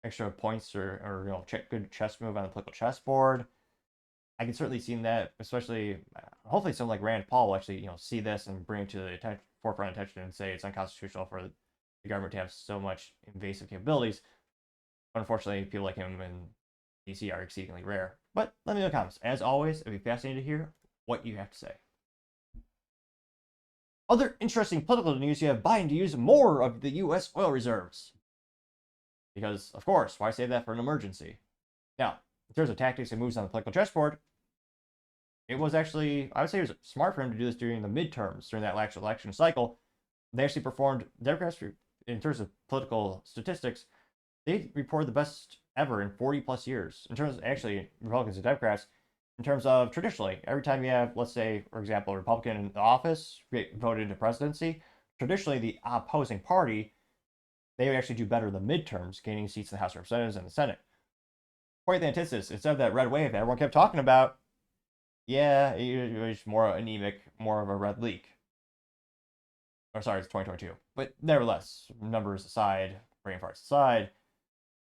extra points or good chess move on the political chessboard. I can certainly see that, especially, hopefully someone like Rand Paul will actually, see this and bring it to the forefront attention and say it's unconstitutional for the government to have so much invasive capabilities. Unfortunately, people like him in DC are exceedingly rare. But let me know in the comments. As always, it'd be fascinating to hear what you have to say. Other interesting political news, you have Biden to use more of the U.S. oil reserves. Because, of course, why save that for an emergency? Now, in terms of tactics and moves on the political chessboard, it was actually, I would say it was smart for him to do this during the midterms, during that last election cycle. They actually performed, Democrats, in terms of political statistics, they reported the best ever in 40 plus years. In terms of, actually, Republicans and Democrats, in terms of traditionally, every time you have, let's say, for example, a Republican in the office voted into presidency, traditionally the opposing party, they would actually do better in the midterms, gaining seats in the House of Representatives and the Senate. Quite the antithesis. Instead of that red wave that everyone kept talking about, yeah, it was more anemic, more of a red leak. Or sorry, it's 2022. But nevertheless, numbers aside, brain farts aside,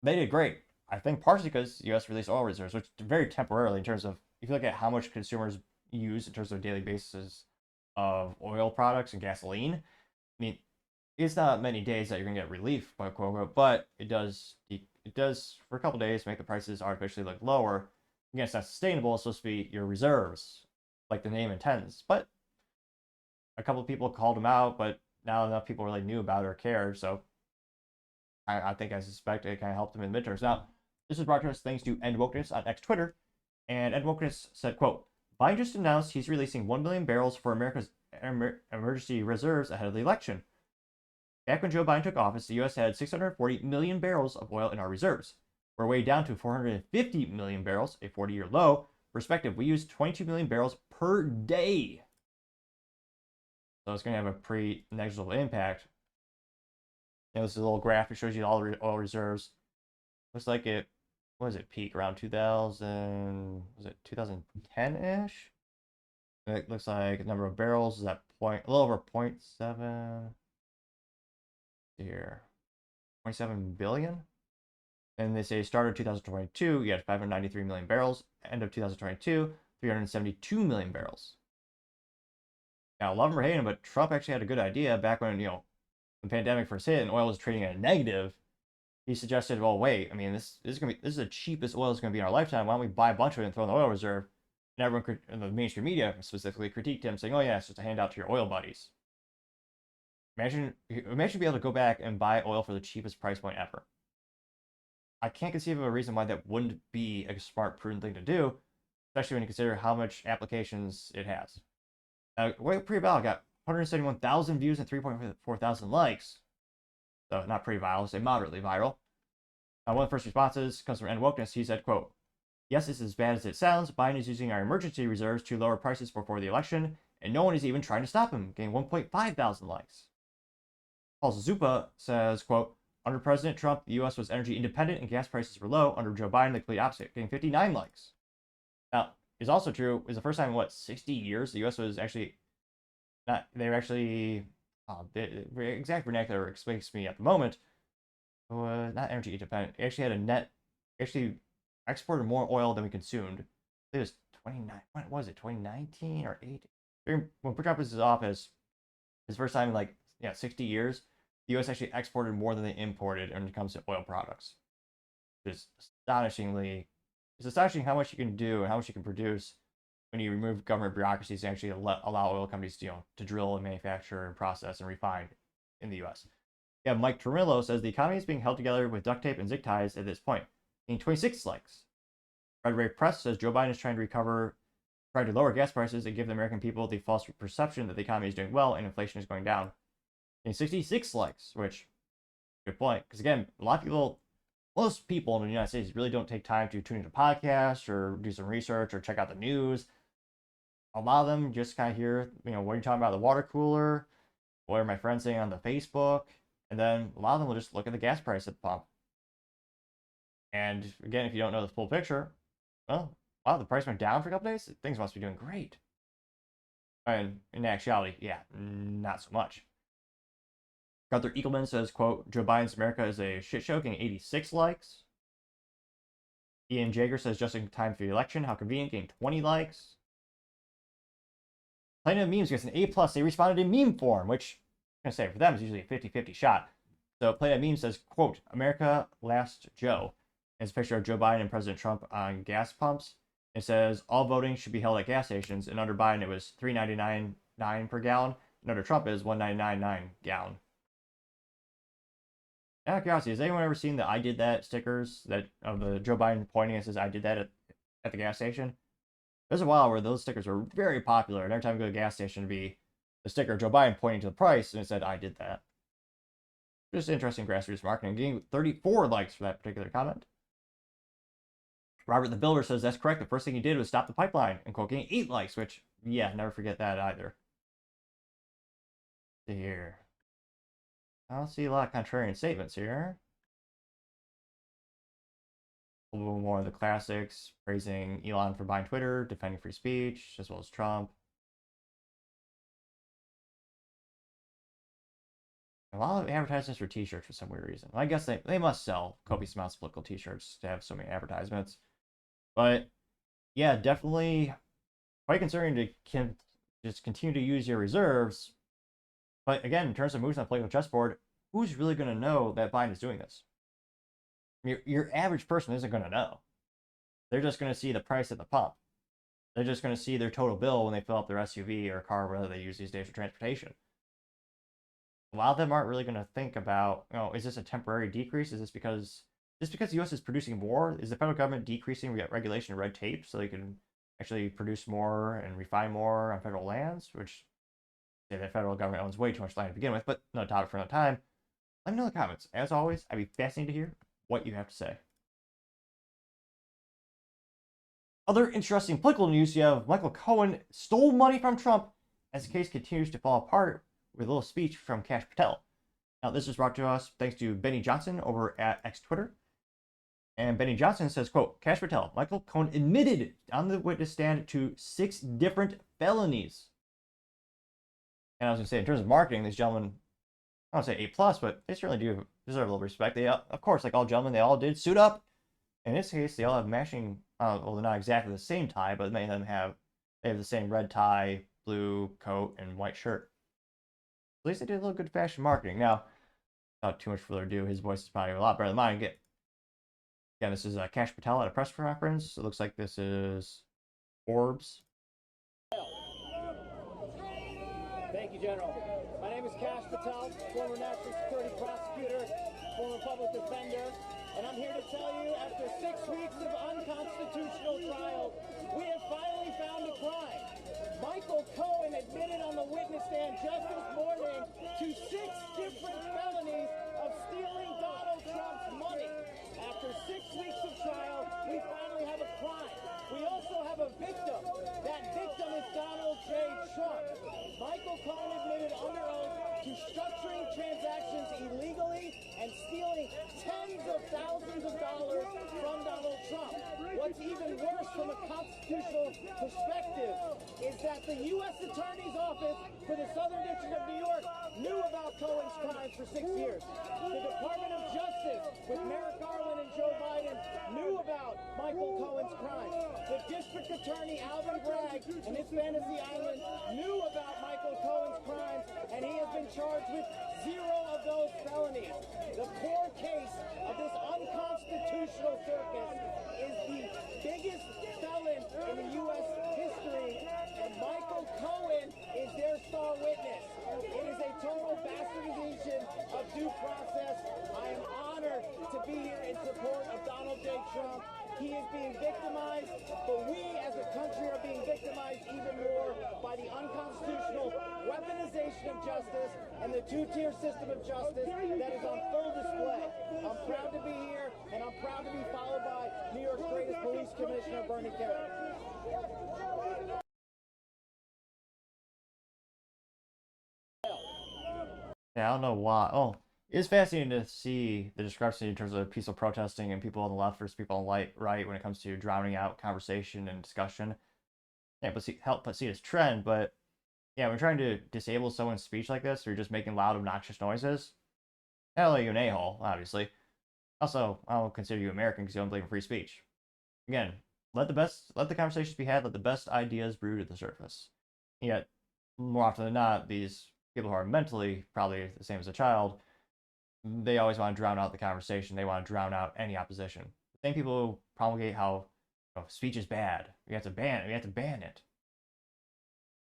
they did great. I think partially because the U.S. released oil reserves, which very temporarily in terms of, if you look at how much consumers use in terms of daily basis of oil products and gasoline, I mean, it's not many days that you're going to get relief, quote unquote, but it does for a couple days make the prices artificially look lower. Again, it's not sustainable. It's supposed to be your reserves, like the name intends. But a couple of people called them out, but now enough people really knew about it or cared. So I suspect it kind of helped them in the midterms. Now, this is brought to us thanks to Ed Wokeness on X Twitter. And Ed Wokeness said, quote, Biden just announced he's releasing 1 million barrels for America's emergency reserves ahead of the election. Back when Joe Biden took office, the U.S. had 640 million barrels of oil in our reserves. We're way down to 450 million barrels, a 40-year low. Perspective, we use 22 million barrels per day. So it's going to have a pretty negligible impact. This is a little graph that shows you all the oil reserves. Looks like it, what was it, peak around 2000, was it 2010-ish? It looks like the number of barrels is at a little over 0.7, here, 0.7 billion. And they say started 2022, you had 593 million barrels. End of 2022, 372 million barrels. Now, love him or hate him, but Trump actually had a good idea back when, the pandemic first hit and oil was trading at a negative. He suggested, well, wait, I mean, this is the cheapest oil is going to be in our lifetime. Why don't we buy a bunch of it and throw in the oil reserve? And everyone, in the mainstream media specifically, critiqued him, saying, oh, yeah, it's just a handout to your oil buddies. Imagine being able to go back and buy oil for the cheapest price point ever. I can't conceive of a reason why that wouldn't be a smart, prudent thing to do, especially when you consider how much applications it has. Pretty Viral got 171,000 views and 3.4 thousand likes. So not pretty viral, say moderately viral. One of the first responses comes from End Wokeness. He said, quote, yes, it's as bad as it sounds. Biden is using our emergency reserves to lower prices before the election, and no one is even trying to stop him, getting 1.5 thousand likes. Paul Zupa says, quote, under President Trump, the U.S. was energy independent and gas prices were low. Under Joe Biden, the complete opposite, getting 59 likes. Now, it's also true, it was the first time in, 60 years the U.S. was actually not, they were actually, the exact vernacular escapes me at the moment, not energy independent. It actually had actually exported more oil than we consumed. It was 2019 or 8? When Trump was in his office, his first time in 60 years, the U.S. actually exported more than they imported when it comes to oil products. It's astonishing how much you can do and how much you can produce when you remove government bureaucracies and actually allow oil companies to drill and manufacture and process and refine in the U.S. Yeah, Mike Tremillo says the economy is being held together with duct tape and zip ties at this point, getting 26 likes. Red Wave Press says Joe Biden is trying to lower gas prices and give the American people the false perception that the economy is doing well and inflation is going down. Getting 66 likes, which, good point. Because again, most people in the United States really don't take time to tune into podcasts or do some research or check out the news. A lot of them just kind of hear, what are you talking about, the water cooler? What are my friends saying on the Facebook? And then a lot of them will just look at the gas price at the pump. And again, if you don't know the full picture, well, wow, the price went down for a couple days? Things must be doing great. And in actuality, yeah, not so much. Arthur Eagleman says, quote, Joe Biden's America is a shit show, getting 86 likes. Ian Jager says, just in time for the election, how convenient, getting 20 likes. Planet of Memes gets an A+. They responded in meme form, which, I'm going to say, for them, is usually a 50-50 shot. So Planet of Memes says, quote, America last Joe. And it's a picture of Joe Biden and President Trump on gas pumps. It says, all voting should be held at gas stations. And under Biden, it was $3.99 per gallon. And under Trump, it is $1.99 gallon. Out of curiosity, has anyone ever seen the I did that stickers that of the Joe Biden pointing and says I did that at the gas station? There's a while where those stickers were very popular, and every time you go to a gas station, it'd be the sticker of Joe Biden pointing to the price, and it said I did that. Just interesting grassroots marketing. Getting 34 likes for that particular comment. Robert the Builder says that's correct. The first thing he did was stop the pipeline, and quote, getting 8 likes, which, yeah, never forget that either. See here. I don't see a lot of contrarian statements here. A little more of the classics, praising Elon for buying Twitter, defending free speech, as well as Trump. A lot of advertisements for t-shirts for some weird reason. I guess they must sell copious amounts of political t-shirts to have so many advertisements. But yeah, definitely quite concerning to just continue to use your reserves. But again, in terms of moves on the political chessboard, who's really going to know that Biden is doing this? Your average person isn't going to know. They're just going to see the price at the pump. They're just going to see their total bill when they fill up their SUV or car, whether they use these days for transportation. A lot of them aren't really going to think about, is this a temporary decrease? Is this because the U.S. is producing more? Is the federal government decreasing regulation and red tape so they can actually produce more and refine more on federal lands? Which, say the federal government owns way too much land to begin with, but no topic for another time. Let me know in the comments. As always, I'd be fascinated to hear what you have to say. Other interesting political news, you have Michael Cohen stole money from Trump as the case continues to fall apart with a little speech from Kash Patel. Now, this is brought to us thanks to Benny Johnson over at X Twitter. And Benny Johnson says, quote, Kash Patel, Michael Cohen admitted on the witness stand to 6 different felonies. And I was going to say, in terms of marketing, these gentlemen, I don't say A+, but they certainly do deserve a little respect. They, of course, like all gentlemen, they all did suit up. In this case, they all have matching well, they're not exactly the same tie, but many of them they have the same red tie, blue coat, and white shirt. At least they did a little good fashion marketing. Now, not too much further ado, his voice is probably a lot better than mine. Again, this is Kash Patel at a press conference. It looks like this is Forbes. Thank you, General. My name is Kash Patel, former national security prosecutor, former public defender, and I'm here to tell you, after 6 weeks of unconstitutional trial, we have finally found a crime. Michael Cohen admitted on the witness stand just this morning to 6 different felonies of stealing Donald Trump's money. After 6 weeks of trial, we finally have a crime. We also have a victim. That victim is Donald J. Trump. Michael Cohen admitted under oath to structuring transactions illegally and stealing tens of thousands of dollars from Donald Trump. What's even worse from a constitutional perspective is that the U.S. Attorney's Office for the Southern District of New York knew about Cohen's crimes for 6 years. The Department of Justice with Merrick Garland and Joe Biden knew about Michael Cohen's crimes. The District Attorney Alvin Bragg and his Fantasy Island knew about Michael Cohen's crimes, and he has been charged with 0 of those felonies. The core case of this unconstitutional circus is the biggest felon in the U.S. history, and Michael Cohen is their star witness. It is a total bastardization of due process. I am honored to be here in support of Donald J. Trump. He is being victimized, but we as a country are being victimized even more by the unconstitutional weaponization of justice and the two-tier system of justice that is on full display. I'm proud to be here, and I'm proud to be followed by New York's greatest police commissioner, Bernie Kerik. Yeah, I don't know why. Oh, it's fascinating to see the discrepancy in terms of peaceful protesting and people on the left versus people on the right when it comes to drowning out conversation and discussion. Yeah, but help but see this trend. But yeah, when trying to disable someone's speech like this, or you're just making loud, obnoxious noises, not only you an a-hole, obviously. Also, I don't consider you American because you don't believe in free speech. Again, let the conversations be had, let the best ideas brew to the surface. Yet, more often than not, these people who are mentally probably the same as a child, they always want to drown out the conversation. They want to drown out any opposition. The same people who promulgate how speech is bad. We have to ban it. We have to ban it.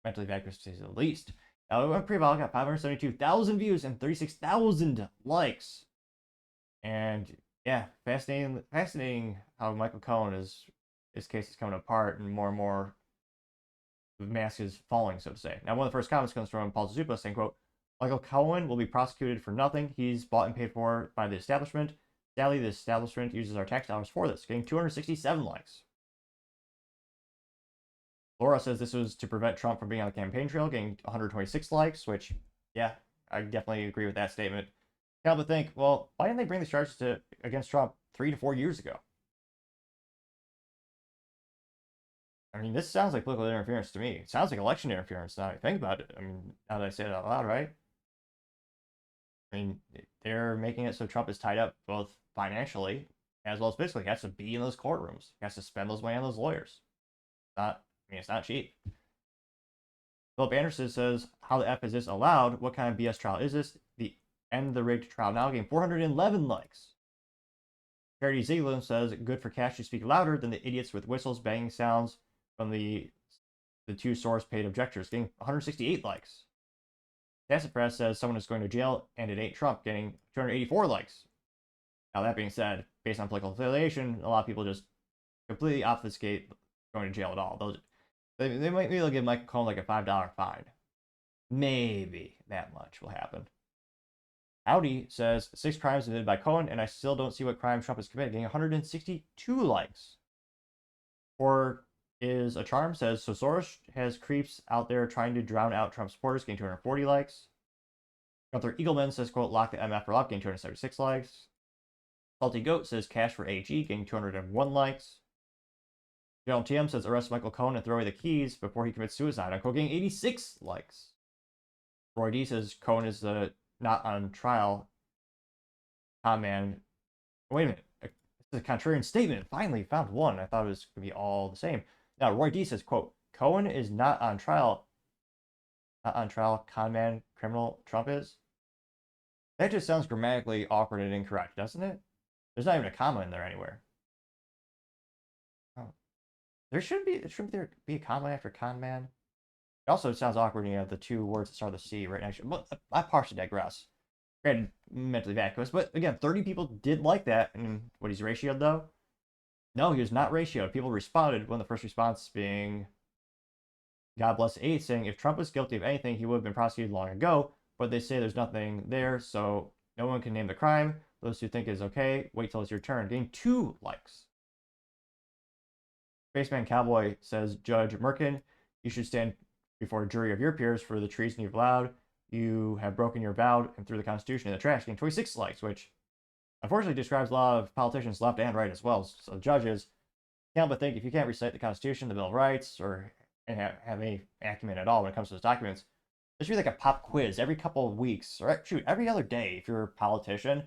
Mentally vacuous to say the least. Now, it went pretty well. Got 572,000 views and 36,000 likes. And yeah, fascinating how Michael Cohen his case is coming apart, and more the mask is falling, so to say. Now, one of the first comments comes from Paul Zupa saying, quote, Michael Cohen will be prosecuted for nothing. He's bought and paid for by the establishment. Sadly, the establishment uses our tax dollars for this, getting 267 likes. Laura says this was to prevent Trump from being on the campaign trail, getting 126 likes, which, yeah, I definitely agree with that statement. Can't help but think, well, why didn't they bring the charges against Trump 3 to 4 years ago? I mean, this sounds like political interference to me. It sounds like election interference now that I think about it. I mean, now that I say it out loud, right? I mean, they're making it so Trump is tied up both financially as well as physically. He has to be in those courtrooms. He has to spend those money on those lawyers. It's not cheap. Philip Anderson says, how the F is this allowed? What kind of BS trial is this? The end of the rigged trial now getting 411 likes. Charity Ziegler says, good for Cash to speak louder than the idiots with whistles, banging sounds from the two source paid objectors, getting 168 likes. Tacit Press says someone is going to jail and it ain't Trump, getting 284 likes. Now, that being said, based on political affiliation, a lot of people just completely obfuscate going to jail at all. They might maybe give Michael Cohen like a $5 fine. Maybe that much will happen. Audi says 6 crimes committed by Cohen, and I still don't see what crime Trump has committed, getting 162 likes. Or is a charm says, so Soros has creeps out there trying to drown out Trump supporters, getting 240 likes. Gunther Eagleman says, quote, lock the MF for up, getting 276 likes. Salty Goat says, cash for AG, getting 201 likes. General TM says, arrest Michael Cohen and throw away the keys before he commits suicide, unquote, getting 86 likes. Roy D says, Cohen is not on trial. Man, wait a minute. This is a contrarian statement. Finally found one. I thought it was going to be all the same. Now, Roy D says, quote, Cohen is not on trial. Not on trial, con man, criminal, Trump is. That just sounds grammatically awkward and incorrect, doesn't it? There's not even a comma in there anywhere. Oh. Shouldn't there be a comma after con man? It also sounds awkward when you have the two words that start with a C right next to it. But I partially digress. Granted, mentally vacuous, but again, 30 people did like that. And what, he's ratioed though? No, he was not ratioed. People responded, one of the first responses being God bless 8, saying if Trump was guilty of anything, he would have been prosecuted long ago, but they say there's nothing there, so no one can name the crime. Those who think is okay, wait till it's your turn. Getting 2 likes. Spaceman Cowboy says, Judge Merkin, you should stand before a jury of your peers for the treason you've allowed. You have broken your vow and threw the Constitution in the trash. Getting 26 likes, which unfortunately describes a lot of politicians left and right as well. So judges can't but think if you can't recite the Constitution, the Bill of Rights, or have any acumen at all when it comes to those documents, there should be like a pop quiz every couple of weeks, or shoot, every other day. If you're a politician,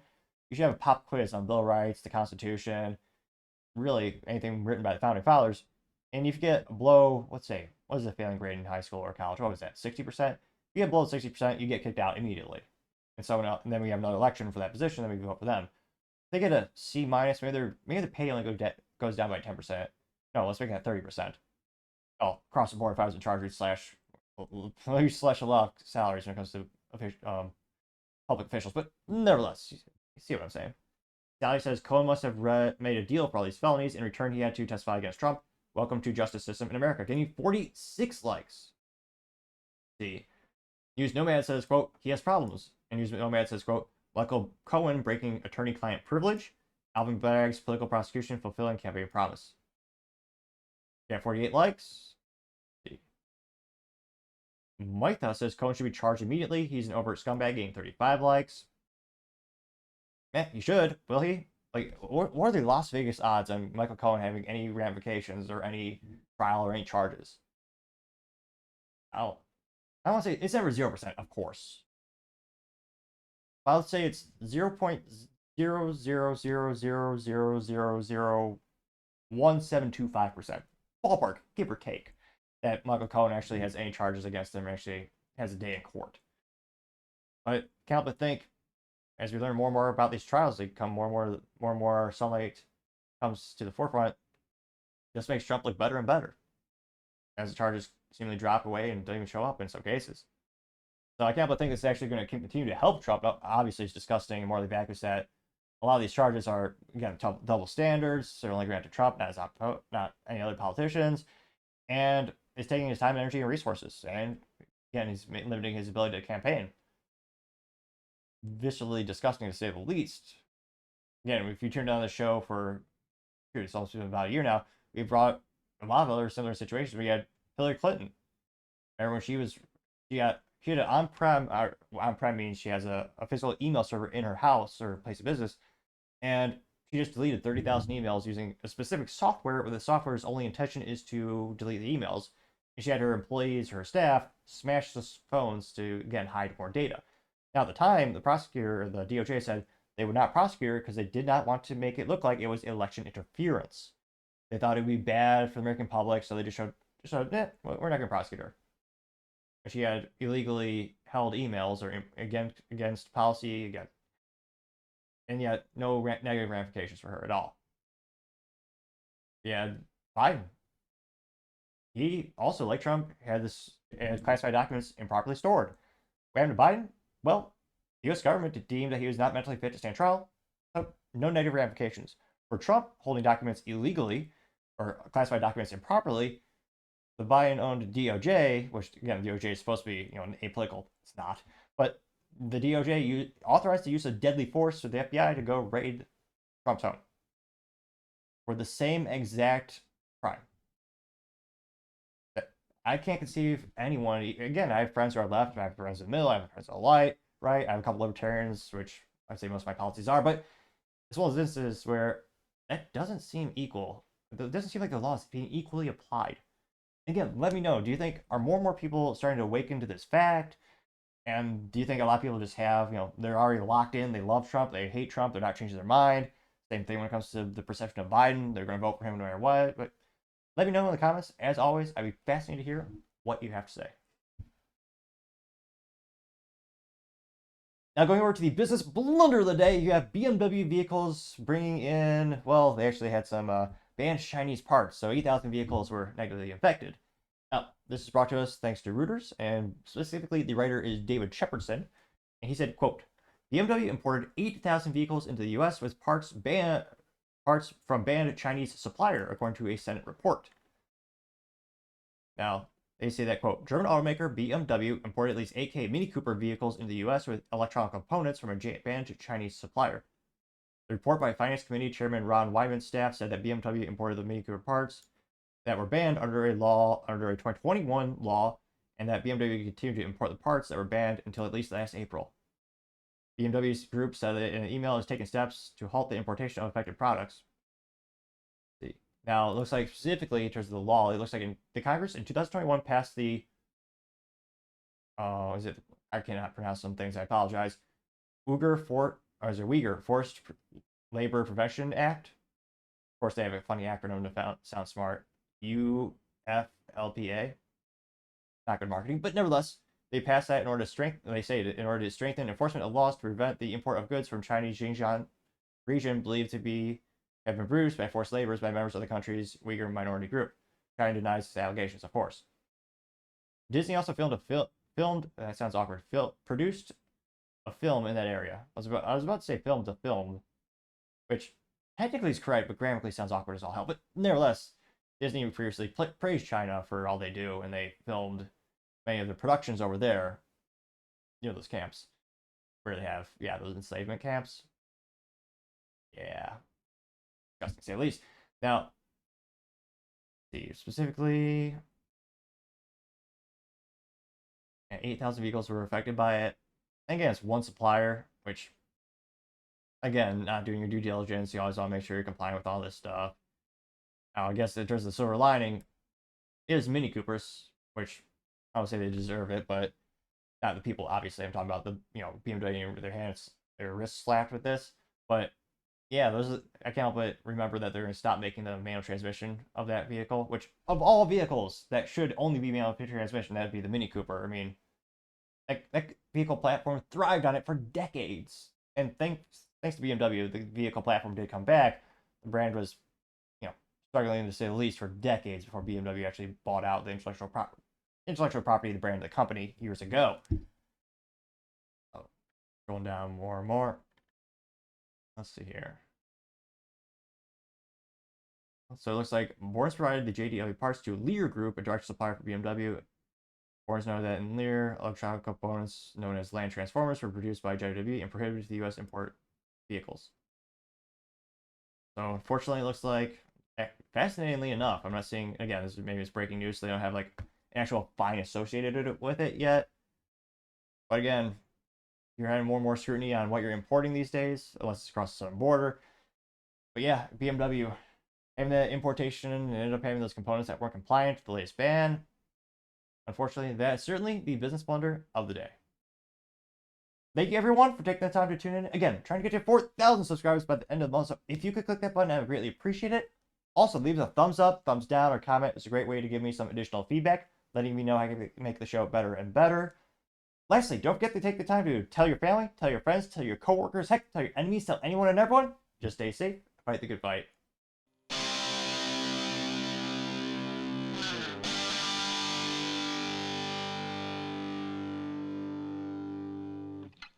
you should have a pop quiz on Bill of Rights, the Constitution, really anything written by the founding fathers. And if you get below, let's say, what is the failing grade in high school or college? What was that, 60%? If you get below 60%, you get kicked out immediately. And so and then we have another election for that position, then we vote for them. If they get a C minus, maybe the pay only goes down by 10%. No, let's make that 30%. Oh, across the board, if I was in charge, we'd slash a lot of salaries when it comes to public officials. But nevertheless, you see what I'm saying. Sally says Cohen must have made a deal for all these felonies. In return, he had to testify against Trump. Welcome to justice system in America. Getting 46 likes. See. News Nomad says, quote, he has problems. And News Nomad says, quote, Michael Cohen breaking attorney-client privilege. Alvin Bragg's political prosecution fulfilling campaign promise. Got 48 likes. Maitha says Cohen should be charged immediately. He's an overt scumbag, getting 35 likes. He should. Will he? Like, what are the Las Vegas odds on Michael Cohen having any ramifications or any trial or any charges? I want to say it's never 0%, of course. I would say it's 0.00000001725%. Ballpark, give or take, that Michael Cohen actually has any charges against him and actually has a day in court. But can't but think, as we learn more and more about these trials, they come more and more sunlight comes to the forefront. Just makes Trump look better and better as the charges seemingly drop away and don't even show up in some cases. So I can't but think this is actually going to continue to help Trump. Obviously, it's disgusting and morally vacuous that a lot of these charges are, again, double standards. They're only granted to Trump, not any other politicians. And it's taking his time, energy, and resources. And again, he's limiting his ability to campaign. Viscerally disgusting, to say the least. Again, if you turned on the show for, it's almost been about a year now, we brought a lot of other similar situations. We had Hillary Clinton. Remember when she had an on-prem means she has a physical email server in her house or place of business, and she just deleted 30,000 emails using a specific software where the software's only intention is to delete the emails. And she had her employees, her staff, smash the phones to, again, hide more data. Now, at the time, the prosecutor, the DOJ, said they would not prosecute her because they did not want to make it look like it was election interference. They thought it would be bad for the American public, so they just showed, we're not going to prosecute her. She had illegally held emails or against policy, again, and yet no negative ramifications for her at all. Yeah, Biden. He also, like Trump, had classified documents improperly stored. What happened to Biden? Well, the U.S. government deemed that he was not mentally fit to stand trial, so no negative ramifications. For Trump, holding documents illegally or classified documents improperly, the Biden-owned DOJ, which again, the DOJ is supposed to be, apolitical. It's not, but the DOJ authorized the use of deadly force for the FBI to go raid Trump's home for the same exact crime. I can't conceive anyone. Again, I have friends who are left, I have friends in the middle, I have friends on the right. I have a couple libertarians, which I'd say most of my policies are, but as well as instances where that doesn't seem equal. It doesn't seem like the law is being equally applied. Again, let me know. Do you think are more and more people starting to awaken to this fact? And do you think a lot of people just have, they're already locked in, they love Trump, they hate Trump, they're not changing their mind, Same thing when it comes to the perception of Biden. They're going to vote for him no matter what. But let me know in the comments. As always, I'd be fascinated to hear what you have to say. Now, going over to the business blunder of the day, you have BMW vehicles bringing in, well, they actually had some banned Chinese parts, so 8,000 vehicles were negatively affected. Now, this is brought to us thanks to Reuters, and specifically the writer is David Shepardson, and he said, quote, BMW imported 8,000 vehicles into the U.S. with parts from banned Chinese supplier, according to a Senate report. Now, they say that, quote, German automaker BMW imported at least 8K Mini Cooper vehicles into the U.S. with electronic components from a banned Chinese supplier. The report by Finance Committee Chairman Ron Wyman's staff said that BMW imported the Mini Cooper parts that were banned under a 2021 law, and that BMW continued to import the parts that were banned until at least last April. BMW's group said that in an email has taken steps to halt the importation of affected products. Now, it looks like specifically in terms of the law, it looks like the Congress in 2021 passed the, I cannot pronounce some things, I apologize, Uyghur Forced Labor Prevention Act. Of course, they have a funny acronym to sound smart. UFLPA. Not good marketing, but nevertheless, they passed that in order to strengthen enforcement of laws to prevent the import of goods from Chinese Xinjiang region believed to have been bruised by forced labors by members of the country's Uyghur minority group. China denies these allegations, of course. Disney also that sounds awkward, produced a film in that area. I was about to say filmed a film, which technically is correct, but grammatically sounds awkward as all hell. But nevertheless, Disney previously praised China for all they do, and they filmed many of the productions over there, near those camps, where they have, those enslavement camps. Yeah. Disgusting, to say the least. Now, see, specifically, 8,000 vehicles were affected by it. And again, it's one supplier, which, again, not doing your due diligence. You always want to make sure you're complying with all this stuff. Now, I guess in terms of the silver lining, it is Mini Coopers, which I would say they deserve it, but not the people, obviously. I'm talking about the, BMW with their wrists slapped with this. But yeah, I can't help but remember that they're going to stop making the manual transmission of that vehicle, which of all vehicles that should only be manual transmission, that would be the Mini Cooper. I mean, that vehicle platform thrived on it for decades. And thanks to BMW, the vehicle platform did come back. The brand was, struggling to say the least for decades before BMW actually bought out the intellectual property of the brand of the company years ago. Going down more and more. Let's see here. So it looks like Borns provided the JDW parts to Lear Group, a direct supplier for BMW. Borns noted that in Lear, electronic components known as land transformers were produced by JDW and prohibited to the U.S. import vehicles. So unfortunately, it looks like, fascinatingly enough, I'm not seeing, again, maybe it's breaking news, so they don't have like an actual fine associated with it yet. But again, you're having more and more scrutiny on what you're importing these days, unless it's across the southern border. But yeah, BMW having that importation and ended up having those components that weren't compliant with the latest ban. Unfortunately, that's certainly the business blunder of the day. Thank you everyone for taking the time to tune in. Again, trying to get to 4,000 subscribers by the end of the month, so if you could click that button, I would greatly appreciate it. Also, leave a thumbs up, thumbs down, or comment. It's a great way to give me some additional feedback, letting me know how I can make the show better and better. Lastly, don't forget to take the time to tell your family, tell your friends, tell your coworkers, heck, tell your enemies, tell anyone and everyone. Just stay safe, fight the good fight.